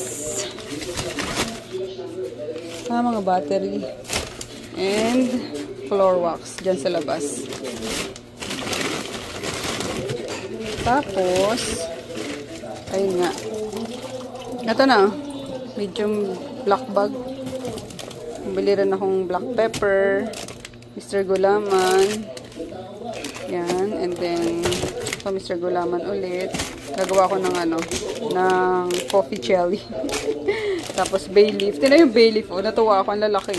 Mga battery. And, floor wax. Diyan sa labas. Tapos, ayun nga. Ito na. Medium black bag. Bili rin akong black pepper. Mr. Gulaman. Yan. And then, Mr. Gulaman ulit. Gagawa ko ng ng coffee jelly. Tapos bay leaf. Tingnan yung bay leaf. Natuwa ako. Ang lalaki.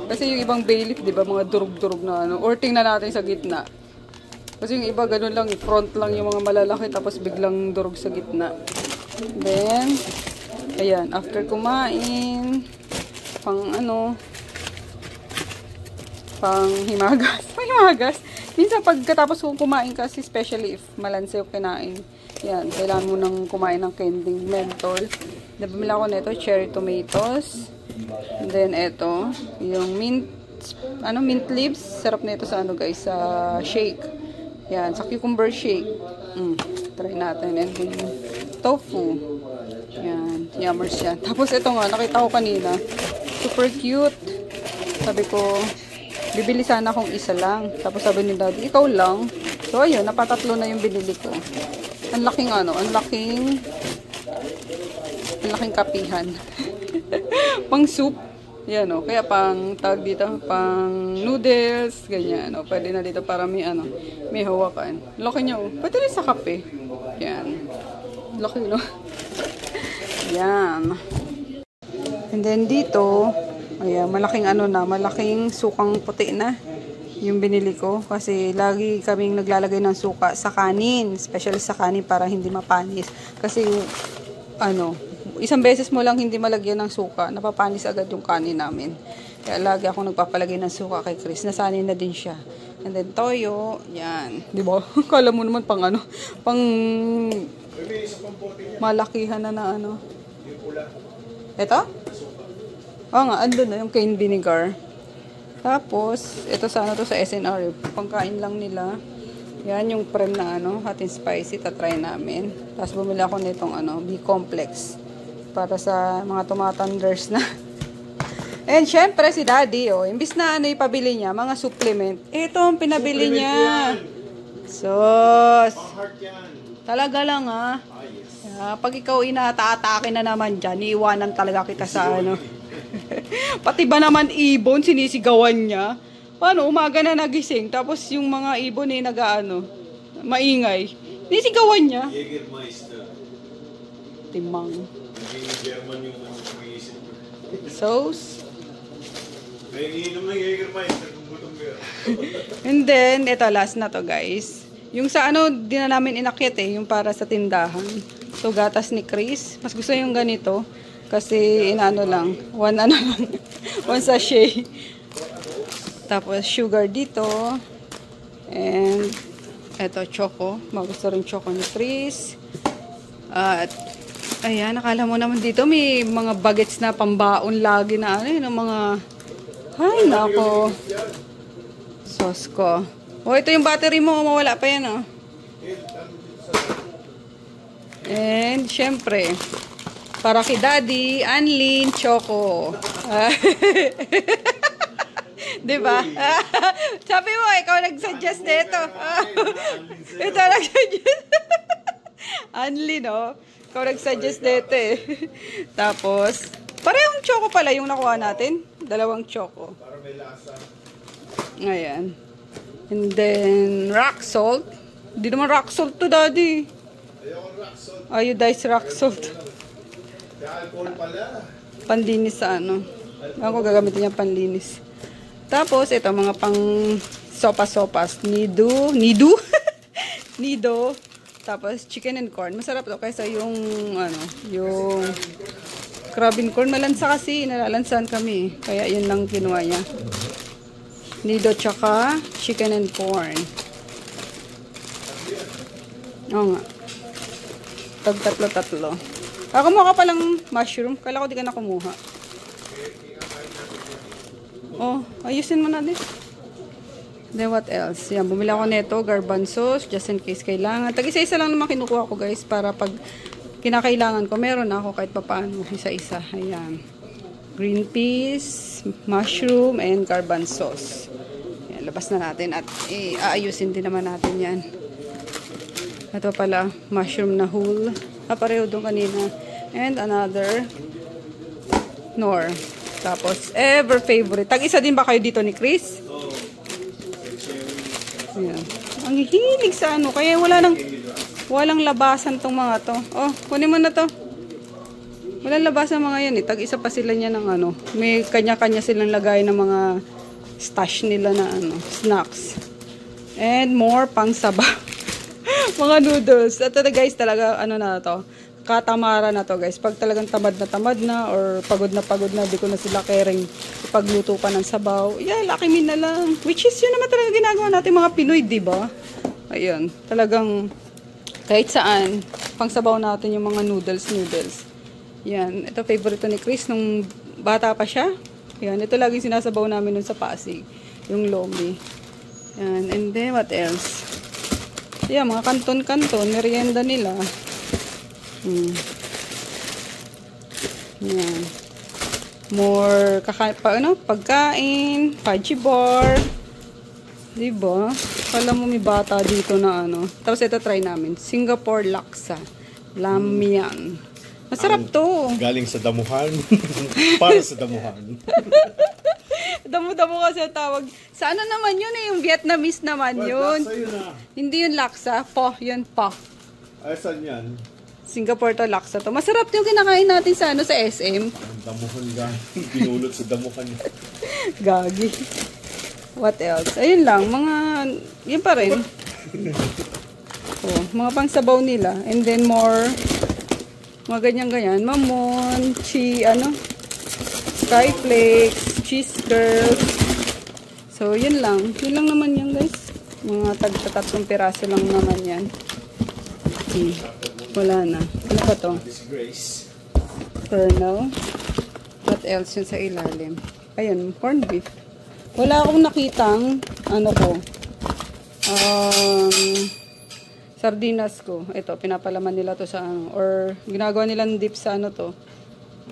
Kasi yung ibang bay leaf, di ba, mga durug-durug na Or tingnan natin sa gitna. Kasi yung iba, ganun lang. Front lang yung mga malalaki. Tapos biglang durug sa gitna. Then, ayan. After kumain, pang himagas. Minsan pagkatapos kong kumain kasi, especially if malansa yung kinain, yan, kailangan mo nang kumain ng candy menthol. Nabimila ko nito, cherry tomatoes. And then, eto, yung mint leaves. Sarap nito sa guys, sa shake. Yan, sa cucumber shake. Try natin. And then, tofu. Yan, yummers yan. Tapos, ito nga, nakita ko kanina. Super cute. Sabi ko, bibili sana akong isa lang. Tapos sabi ni daddy, ikaw lang. So, ayun, napatatlo na yung binili ko. Ang laking kapihan. Pang soup. Yan, kaya pang tawag dito, pang noodles, ganyan, pwede na dito para may hawakan. Laki niya, pwede rin sa kape. Yan. Laki, no? Yan. And then dito, ayan, malaking sukang puti na yung binili ko. Kasi lagi kaming naglalagay ng suka sa kanin. Especially sa kanin para hindi mapanis. Kasi, isang beses mo lang hindi malagyan ng suka, napapanis agad yung kanin namin. Kaya lagi ako nagpapalagay ng suka kay Chris. Nasanay na din siya. And then toyo, yan. Diba? Kala mo naman pang malakihan na Ito? Oo nga, andun na yung cane vinegar. Tapos, ito sa sa SNR. Pangkain lang nila. Yan yung prem na hot and spicy. Tatry namin. Tapos bumili ako nitong B-complex. Para sa mga tumatanders na. And syempre si daddy, imbis na ipabili niya, mga supplement. Ito ang pinabili niya. Sos. Talaga lang pag ikaw inata-atake na naman dyan, iiwanan talaga kita sa Pati ba naman ibon, sinisigawan niya? Paano, umaga na nagising, tapos yung mga ibon maingay. Sinisigawan niya. Jägermeister. Timang. German yung mag-iisip. Sauce. May iniinom ng Jägermeister kung gutom ka. And then, ito last na to guys. Yung sa di na namin inakyat yung para sa tindahan. So, gatas ni Chris. Mas gusto yung ganito. Kasi, lang. One sachet. Tapos, sugar dito. And, eto, choco. Magusto rin choco ni Chris. At, Ayan, nakala mo naman dito may mga bagets na pambaon lagi na ano yun, mga... Ay, nako. Sauce ko. Oh, ito yung battery mo. Mawala pa yan, oh. And, syempre, para kay Daddy, Anlin, Choco. Diba? Sabi mo, ikaw nag-suggest nito. Ito nag-suggest. Anlin, oh. Ikaw nag-suggest nito eh. Tapos, parehong Choco pala yung nakuha natin. Dalawang Choco. Para may lasa. Ayan. And then, rock salt. Hindi naman rock salt to, Daddy. Ayoko rock salt. Iodized rock salt. Kaya alcohol pala. Panlinis sa ano. Ako gagamitin niya panlinis. Tapos, ito mga pang sopas-sopas. Nido. Nido. Tapos, chicken and corn. Masarap to kaysa yung, ano, yung crab and corn. Malansa kasi. Nalalansan kami. Kaya yun lang kinuha niya. Nido tsaka chicken and corn. Oo nga. Tatlo. Kumuha ka palang mushroom. Kala ko di ka na kumuha. Oh, ayusin mo na din. Then what else? Yan, bumili ako neto, garbanzos, just in case kailangan. Tag-isa-isa lang naman kinukuha ko guys para pag kinakailangan ko, meron na ako kahit papaano, isa-isa. Ayan. Green peas, mushroom, and garbanzos. Yan, labas na natin at aayusin din naman natin yan. Ito pala, mushroom na whole. Pareho doon kanina. And another nor. Tapos, ever favorite. Tag-isa din ba kayo dito ni Chris? Ayan. Ang hilig sa ano. Kaya walang labasan tong mga to. Oh, kunin mo na to. Walang labasan mga yan eh. Tag-isa pa sila niya ng ano. May kanya-kanya silang lagay ng mga stash nila na ano, snacks. And more pang saba. Mga noodles. At guys, talaga ano na to. Katamara na to guys. Pag talagang tamad na or pagod na, di ko na sila caring ipagluto pa ng sabaw. Yeah, Lucky Me na lang. Which is yun naman talaga ginagawa natin mga Pinoy, di ba? Ayun, talagang kahit saan, pang sabaw natin yung mga noodles. Yan, ito favorite ni Chris nung bata pa siya. Yan, ito laging sinasabaw namin nun sa Pasig, yung lomi. Yan, and then what else? Yan, mga kanton-kanton, merienda nila. Yan. More pagkain, fudgy bar. Diba? Kala mo may bata dito na ano. Tapos ito try namin. Singapore laksa. Lamyan. Masarap to. Galing sa damuhan. Para sa damuhan. Damo-damo kasi ang tawag. Sa ano naman yun eh. Yung Vietnamese naman yun. Laksa yun ah. Hindi yun laksa. Po. Yun po. Ay, saan yan? Singapore to laksa to. Masarap yung kinakain natin sa ano sa SM. Ang damuhan galing. Binulot sa damuhan. Gagi. What else? Ayun lang. Mga, yun pa rin. Oh, mga pangsabaw nila. And then more, mga ganyan-ganyan. Mamon, Skyflakes, cheese curls. So, yun lang. Yun lang naman yan, guys. Mga tagtatatong piraso lang naman yan. Wala na. Ano pa to? Disgrace. Kernel. What else yun sa ilalim? Ayun, corned beef. Wala akong nakitang, ano ko, sardinas ko. Ito, pinapalaman nila to sa ano, or ginagawa nilang dip sa ano to,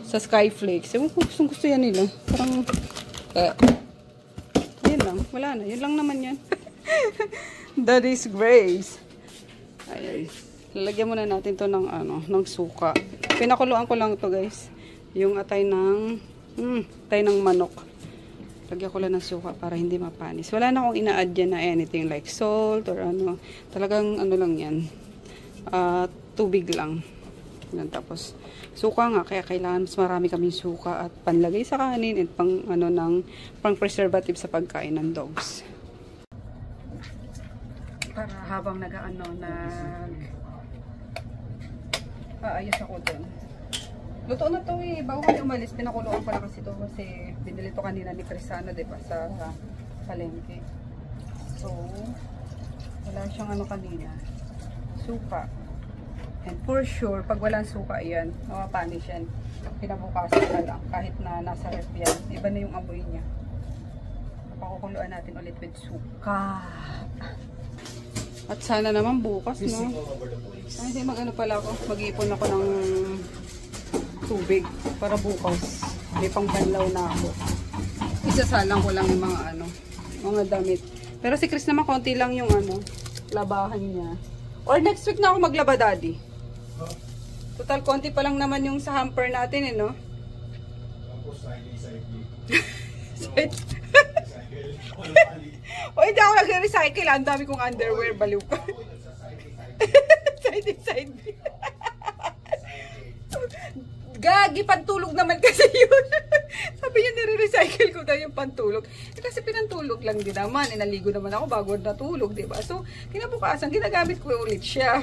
sa Skyflakes. Ewan ko, gusto yan nila. Parang, yun lang. Wala na. Yun lang naman yan. That is Grace. Ayan. Lalagyan muna natin to ng ano, ng suka. Pinakuluan ko lang to guys. Yung atay ng manok. Lagyan ko lang ng suka para hindi mapanis. Wala na akong ina-add dyan na anything like salt or ano. Talagang ano lang yan. Tubig lang. Yan, tapos suka nga. Kaya kailangan mas marami kaming suka at panlagay sa kanin at pang ano ng pang preservative sa pagkain ng dogs. Para habang ayos ako dun. Luto na to eh. Bago kami umalis, pinakuluan ko na kasi to kasi binili to kanina ni Crisana, diba? Sa palengke. So, wala siyang ano kanina. Suka. And for sure, pag walang suka yan, mapapanis yan. Pinabukasan ka lang, kahit na nasa ref yan. Iba na yung amoy niya. Pakukuluan natin ulit with suka. At sana naman bukas, no? Ay, hindi, mag-ano pala ako. Mag-iipon ako ng tubig para bukas. May pangbanlaw na ako. Isasalang ko lang yung mga ano, mga damit. Pero si Chris naman, konti lang yung ano, labahan niya. Or next week na ako maglaba, Daddy. Total, konti pa lang naman yung sa hamper natin, eh, no? O, hindi ako nag-recycle. Ang dami kong underwear. Baliw ka. Side B. Gagi, pantulog naman kasi yun. Sabi niya, nire-recycle ko tayo yung pantulog. Eh, kasi pinantulog lang din naman. Naligo naman ako bago natulog, diba? So, kinabukasan, ginagamit ko ulit siya.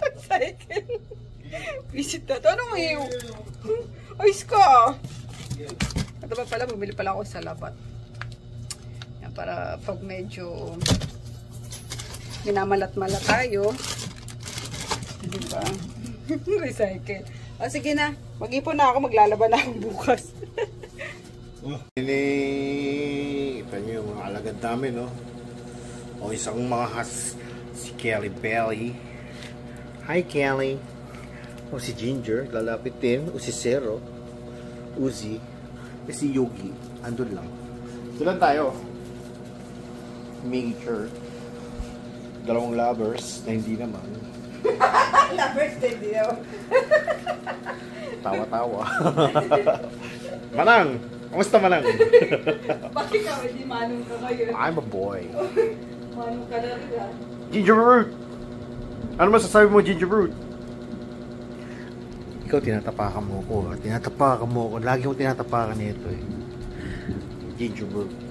Recycle. Visit na to. Anong iyo? Ayos ka. Ito ba pala, bumili pala ako sa labat. Yan, para pag medyo minamalat-malat tayo. Diba? Recycle. O sige na, mag-ipon na ako, maglalaban na ako bukas. Ito nyo yung mga alagad namin, no? O isang mga si Kelly Belly. Hi, Kelly. O si Ginger, lalapit din. O si Zero. Uzi. O si Yogi. Andun lang. Ito lang tayo. Major. Dalawang lovers na hindi naman. Lovers din din. Tawa-tawa. Manang! Kamusta, Manang? Bakit ka? Hindi manong ka ngayon. I'm a boy. Manong ka na rin, ha? Ginger Root! Ano masasabi mo, Ginger Root? Ikaw, tinatapakan mo ko. Tinatapakan mo ko. Lagi mo tinatapakan nito, eh. Ginger Root.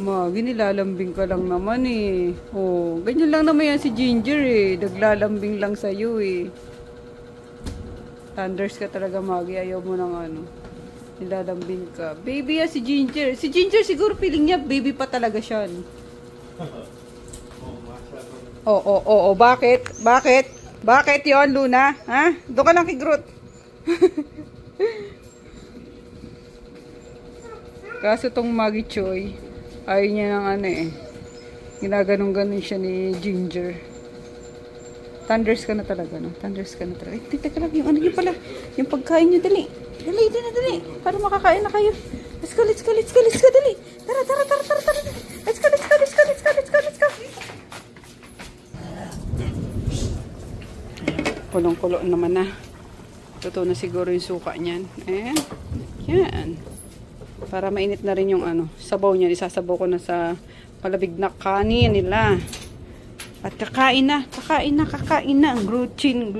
Magi, nilalambing ka lang naman eh. Oh, ganyan lang naman yan si Ginger eh. Naglalambing lang sa'yo eh. Thunders ka talaga, Magi. Ayaw mo ng ano. Nilalambing ka. Baby yan si Ginger. Si Ginger siguro feeling niya baby pa talaga siya. No? Oh. Bakit? Bakit? Bakit yon, Luna? Ha? Doon ka lang kay Groot. Kaso tong Magi Choy, ayaw niya ng ano eh. Ginaganong-ganon siya ni Ginger. Thunders ka na talaga, no? Thunders ka na talaga. Ay, teka lang, yung ano yun pala. Yung pagkain nyo, dali. Dali. Para makakain na kayo. Let's go. Dali. Tara. Let's go. Kulong-kulo naman na. Totoo na siguro yung suka niyan. Ayan. Yan. Para mainit na rin yung ano, sabaw niya. Isasabaw ko na sa malabig na kanin nila. At kakain na. Ang gruchin.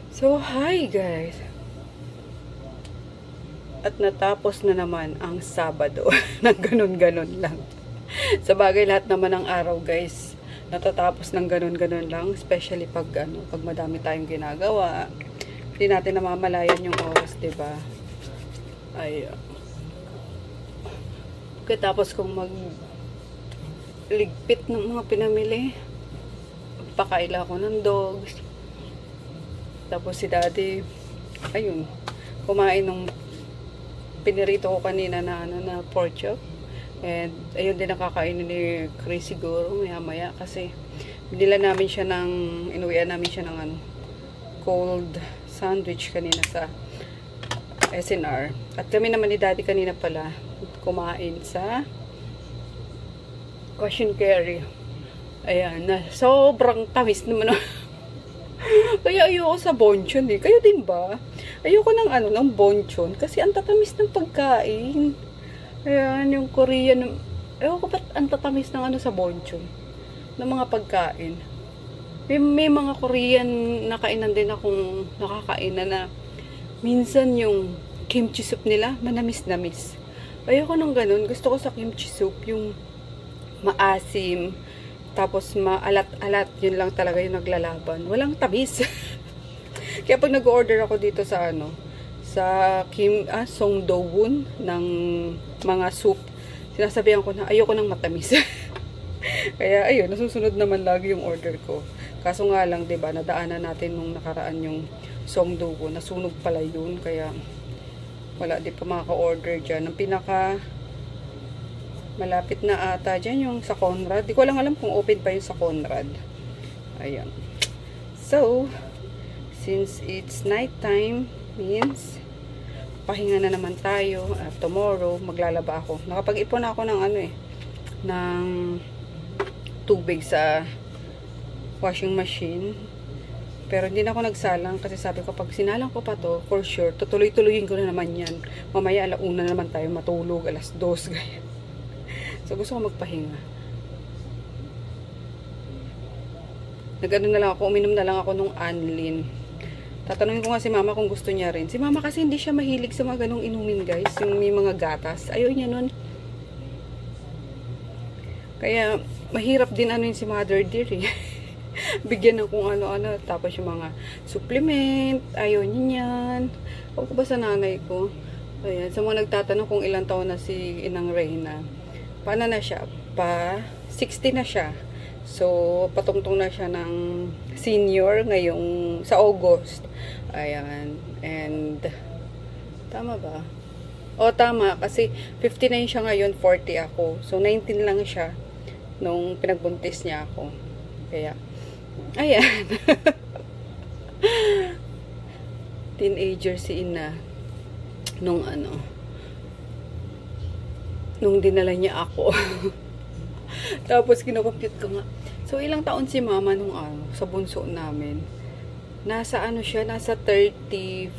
So, hi guys. At natapos na naman ang Sabado. Nang ganun-ganun lang. Sa bagay, lahat naman ng araw guys, natatapos ng ganun-ganun lang. Especially pag, ano, pag madami tayong ginagawa. Hindi natin namamalayan yung oras, diba? Ay, pagkatapos kong ligpit ng mga pinamili, pakaila ko ng dogs. Tapos si Daddy, ayun, kumain ng pinirito ko kanina na, na pork chop. And ayun din nakakainin ni Chris siguro maya-maya kasi binila namin siya ng, inuwian namin siya ng ano, cold sandwich kanina sa SNR. At kami naman ni Daddy kanina pala kumain sa Cash and Carry. Ayan, na sobrang tamis naman. Kaya ayoko sa bonchon eh. Kayo din ba? Ayoko ng ano, ng bonchon kasi ang tatamis ng pagkain. Ayan, yung Korean. Ayoko ba't ang tatamis ng ano sa bonchon? Ng mga pagkain. May mga Korean na kainan din akong nakakainan na minsan yung kimchi soup nila, manamis-namis. Ayoko nung ganun. Gusto ko sa kimchi soup yung maasim, Tapos maalat-alat, yun lang talaga yung naglalaban. Walang tamis. Kaya pag nag-order ako dito sa sa Songdo-woon ng mga soup, sinasabihan ko na ayoko ng matamis. Kaya ayun, nasusunod naman lagi yung order ko. Kaso nga lang, 'di ba, nadaanan natin nung nakaraan yung Songdo-woon, nasunog pala yun, kaya wala di pa maka-order diyan. Ang pinaka malapit na ata dyan yung sa Conrad. Di ko lang alam kung open pa yung sa Conrad. Ayan. So, since it's night time, means pahinga na naman tayo. Tomorrow, maglalaba ako. Nakapag-ipon ako ng ng tubig sa washing machine. Pero hindi na ako nagsalang kasi sabi ko, pag sinalang ko pa to, for sure, tutuloy-tuloyin ko na naman yan. Mamaya 1:00 na naman tayo matulog, 2:00, ganyan. So, gusto ko magpahinga. Na lang ako, uminom na lang ako nung Anlin. Tatanungin ko nga si mama kung gusto niya rin. Si mama kasi hindi siya mahilig sa mga ganong inumin, guys. Yung may mga gatas. Ayaw niya nun. Kaya, mahirap din yun si mother dear eh. Bigyan ng kung ano-ano. Tapos yung mga supplement. Ayaw niya yan. Huwag ko ba sa nanay ko? Ayan. Sa mga nagtatanong kung ilang taon na si Inang Reyna. Paano na siya? 60 na siya. So, patungtong na siya ng senior ngayong sa August. Ayan. And, tama ba? O, tama. Kasi 59 siya ngayon, 40 ako. So, 19 lang siya nung pinagbuntis niya ako. Kaya, ayan. Teenager si Ina. Nung nung dinala niya ako. Tapos kinocompute ko nga. So ilang taon si mama nung sa bunso namin. Nasa siya, nasa 34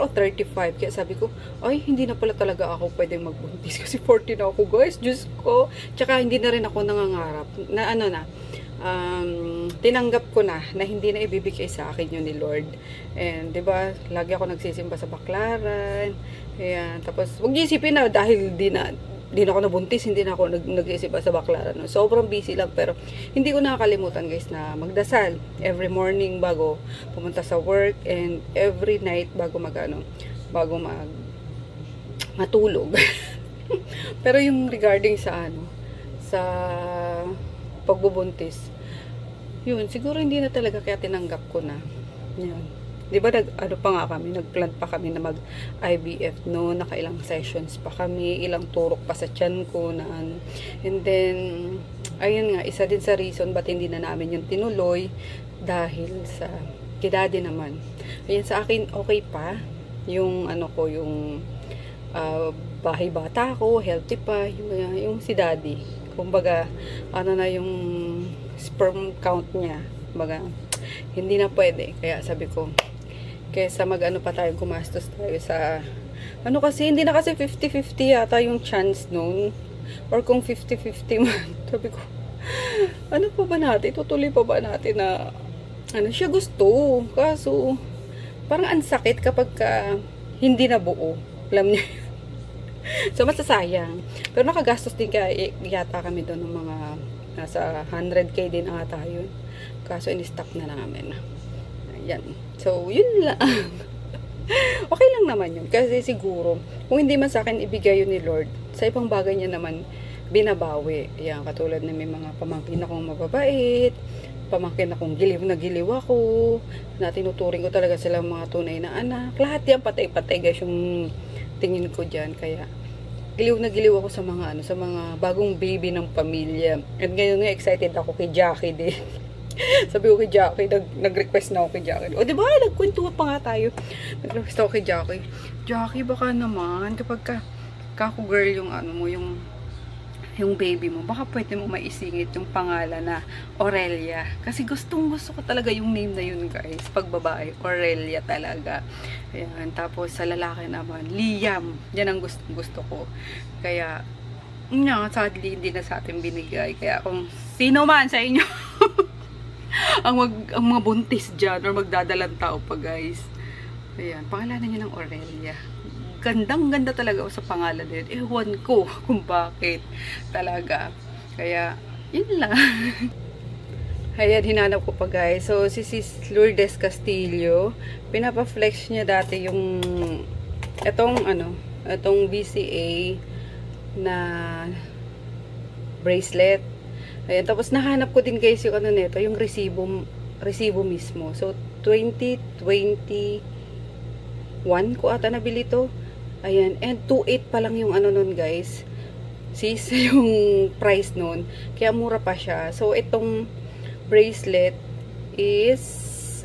o 35. Kaya sabi ko, ay hindi na pala talaga ako pwedeng magbuntis kasi 40 na ako, guys. Diyos ko. Tsaka hindi na rin ako nangangarap na tinanggap ko na hindi na ibibigay sa akin yun ni Lord. And 'di ba, lagi ako nagsisimba sa baklaran. Ayan, tapos wag niyo isipin na dahil di na ako nabuntis, hindi na ako nag-iisipa sa baklaran. No? Sobrang busy lang, pero hindi ko nakakalimutan, guys, na magdasal every morning bago pumunta sa work, and every night bago matulog. Pero yung regarding sa sa pagbubuntis, yun, siguro hindi na talaga, kaya tinanggap ko na. Yun. Di ba, nagplan pa kami na mag-IVF, no? Nakailang sessions pa kami, ilang turok pa sa tiyan ko na And then, ayun nga, isa din sa reason ba't hindi na namin yung tinuloy, dahil sa kidadi naman. Ayun, sa akin, okay pa. Yung, yung bahay bata ko, healthy pa, yung si daddy. Kumbaga, na yung sperm count niya. Kumbaga, hindi na pwede. Kaya sabi ko, kesa pa tayo, gumastos tayo sa kasi hindi na kasi 50-50 yata yung chance noon, or kung 50-50 man. Sabi ko, pa ba natin, tutuloy pa ba natin na siya gusto, kaso parang ang sakit kapag hindi na buo, alam niya. So masasayang, pero nakagastos din yata kami doon ng mga nasa 100k din ata yun, kaso in-stop na namin. Ayan. So, yun lang. Okay lang naman yun. Kasi siguro, kung hindi man sa akin ibigay yun ni Lord, sa ibang bagay niya naman binabawi. Ayan, katulad na may mga pamangkin akong mababait, pamangkin akong giliw na giliw ako, na tinuturing ko talaga silang mga tunay na anak. Lahat yan, patay-patay, guys, yung tingin ko dyan. Kaya, giliw na giliw ako sa mga sa mga bagong baby ng pamilya. And ngayon nga, excited ako kay Jackie din. Sabi ko kay Jackie, nag-request na ako kay Jackie. O diba, nagkwentuhan pa nga tayo. Nag-request ako kay Jackie. Jackie, baka naman, kapag kako girl yung yung baby mo, baka pwede mo maisingit yung pangalan na Aurelia. Kasi gusto ko talaga yung name na yun, guys. Pag babae, Aurelia talaga. Ayan. Tapos sa lalaki naman, Liam. Yan ang gusto ko. Kaya, sadly, hindi na sa atin binigay. Kaya kung sino man sa inyo, ang mga buntis dyan, or magdadalang tao pa, guys. Ayan, pangalanan niya ng Aurelia. Gandang-ganda talaga sa pangalan din. Ewan ko kung bakit talaga. Kaya, yun lang. Ayan, hinanap ko pa guys. So, si Sis Lourdes Castillo, pinapa-flex niya dati yung itong BCA na bracelet. Ayan, tapos nahanap ko din guys yung nito, yung resibo mismo. So, 2021 ko ata nabili to. Ayan, and 2.8 pa lang yung nun guys. Sis, yung price nun. Kaya mura pa siya. So, itong bracelet is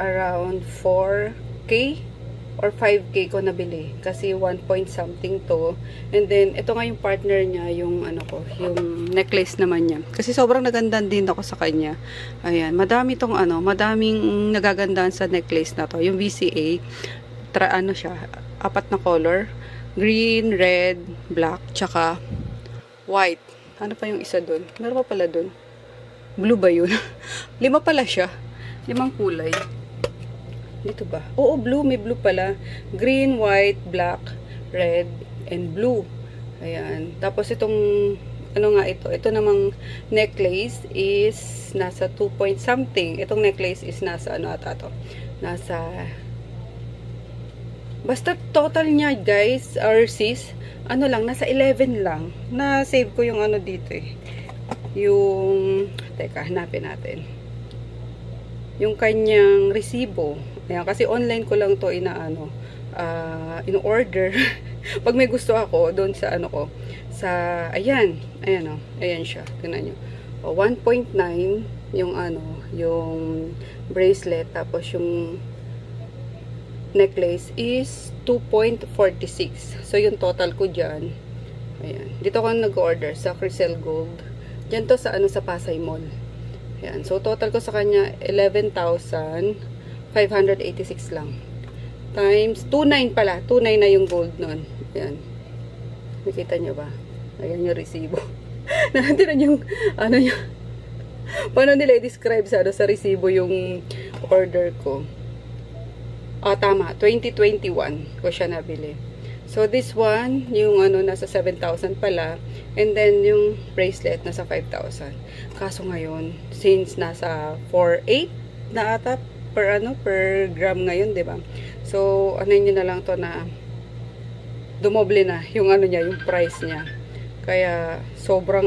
around 4K or 5K ko nabili. Kasi 1 point something to. And then, ito nga yung partner niya, yung yung necklace naman niya. Kasi sobrang nagandahan din ako sa kanya. Ayan, madami tong madaming nagagandaan sa necklace na to. Yung VCA, siya, 4 na color. Green, red, black, tsaka white. Ano pa yung isa dun? Meron pa pala dun. Blue ba yun? 5 pala siya. 5 kulay. Dito ba? Oo, blue. May blue pala. Green, white, black, red, and blue. Ayan. Tapos itong, ito? Ito namang necklace is nasa 2 point something. Itong necklace is nasa, Nasa, basta total niya, guys, or sis, nasa 11 lang. Na-save ko yung dito eh. Teka, hanapin natin. Yung kanyang resibo. Ayan, kasi online ko lang to in-order. Pag may gusto ako, doon sa ayan siya. Tingnan nyo. 1.9 yung yung bracelet, tapos yung necklace is 2.46. So, yung total ko dyan. Ayan. Dito ako nag-order sa Crisel Gold. Diyan to sa sa Pasay Mall. Ayan. So, total ko sa kanya 11,586 lang. Times 2.9 pala. 2.9 na yung gold nun. Ayan. Nakita nyo ba? Ayan yung resibo. Nakita yung yung paano nila i-describe sa resibo yung order ko. Tama. 2021 ko siya nabili. So, this one, yung nasa 7,000 pala. And then, yung bracelet, nasa 5,000. Kaso ngayon, since nasa 4.8 na ata per gram ngayon, diba? So, nyo na lang to na dumoble na yung niya, yung price niya. Kaya, sobrang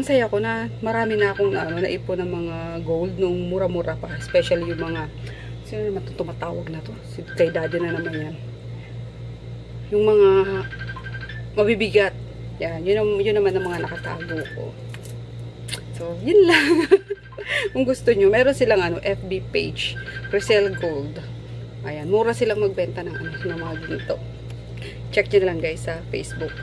saya ko na marami na akong naipon ng mga gold nung mura-mura pa. Especially yung mga, sino naman ito tumatawag na to? Kay daddy na naman yan. Yung mga mabibigat. Yan, yun naman ang mga nakatago ko. So, yun lang. Kung gusto nyo, meron silang FB page, Crisel Gold. Ayan, mura silang magbenta ng mga ganito. Check nyo na lang guys sa Facebook.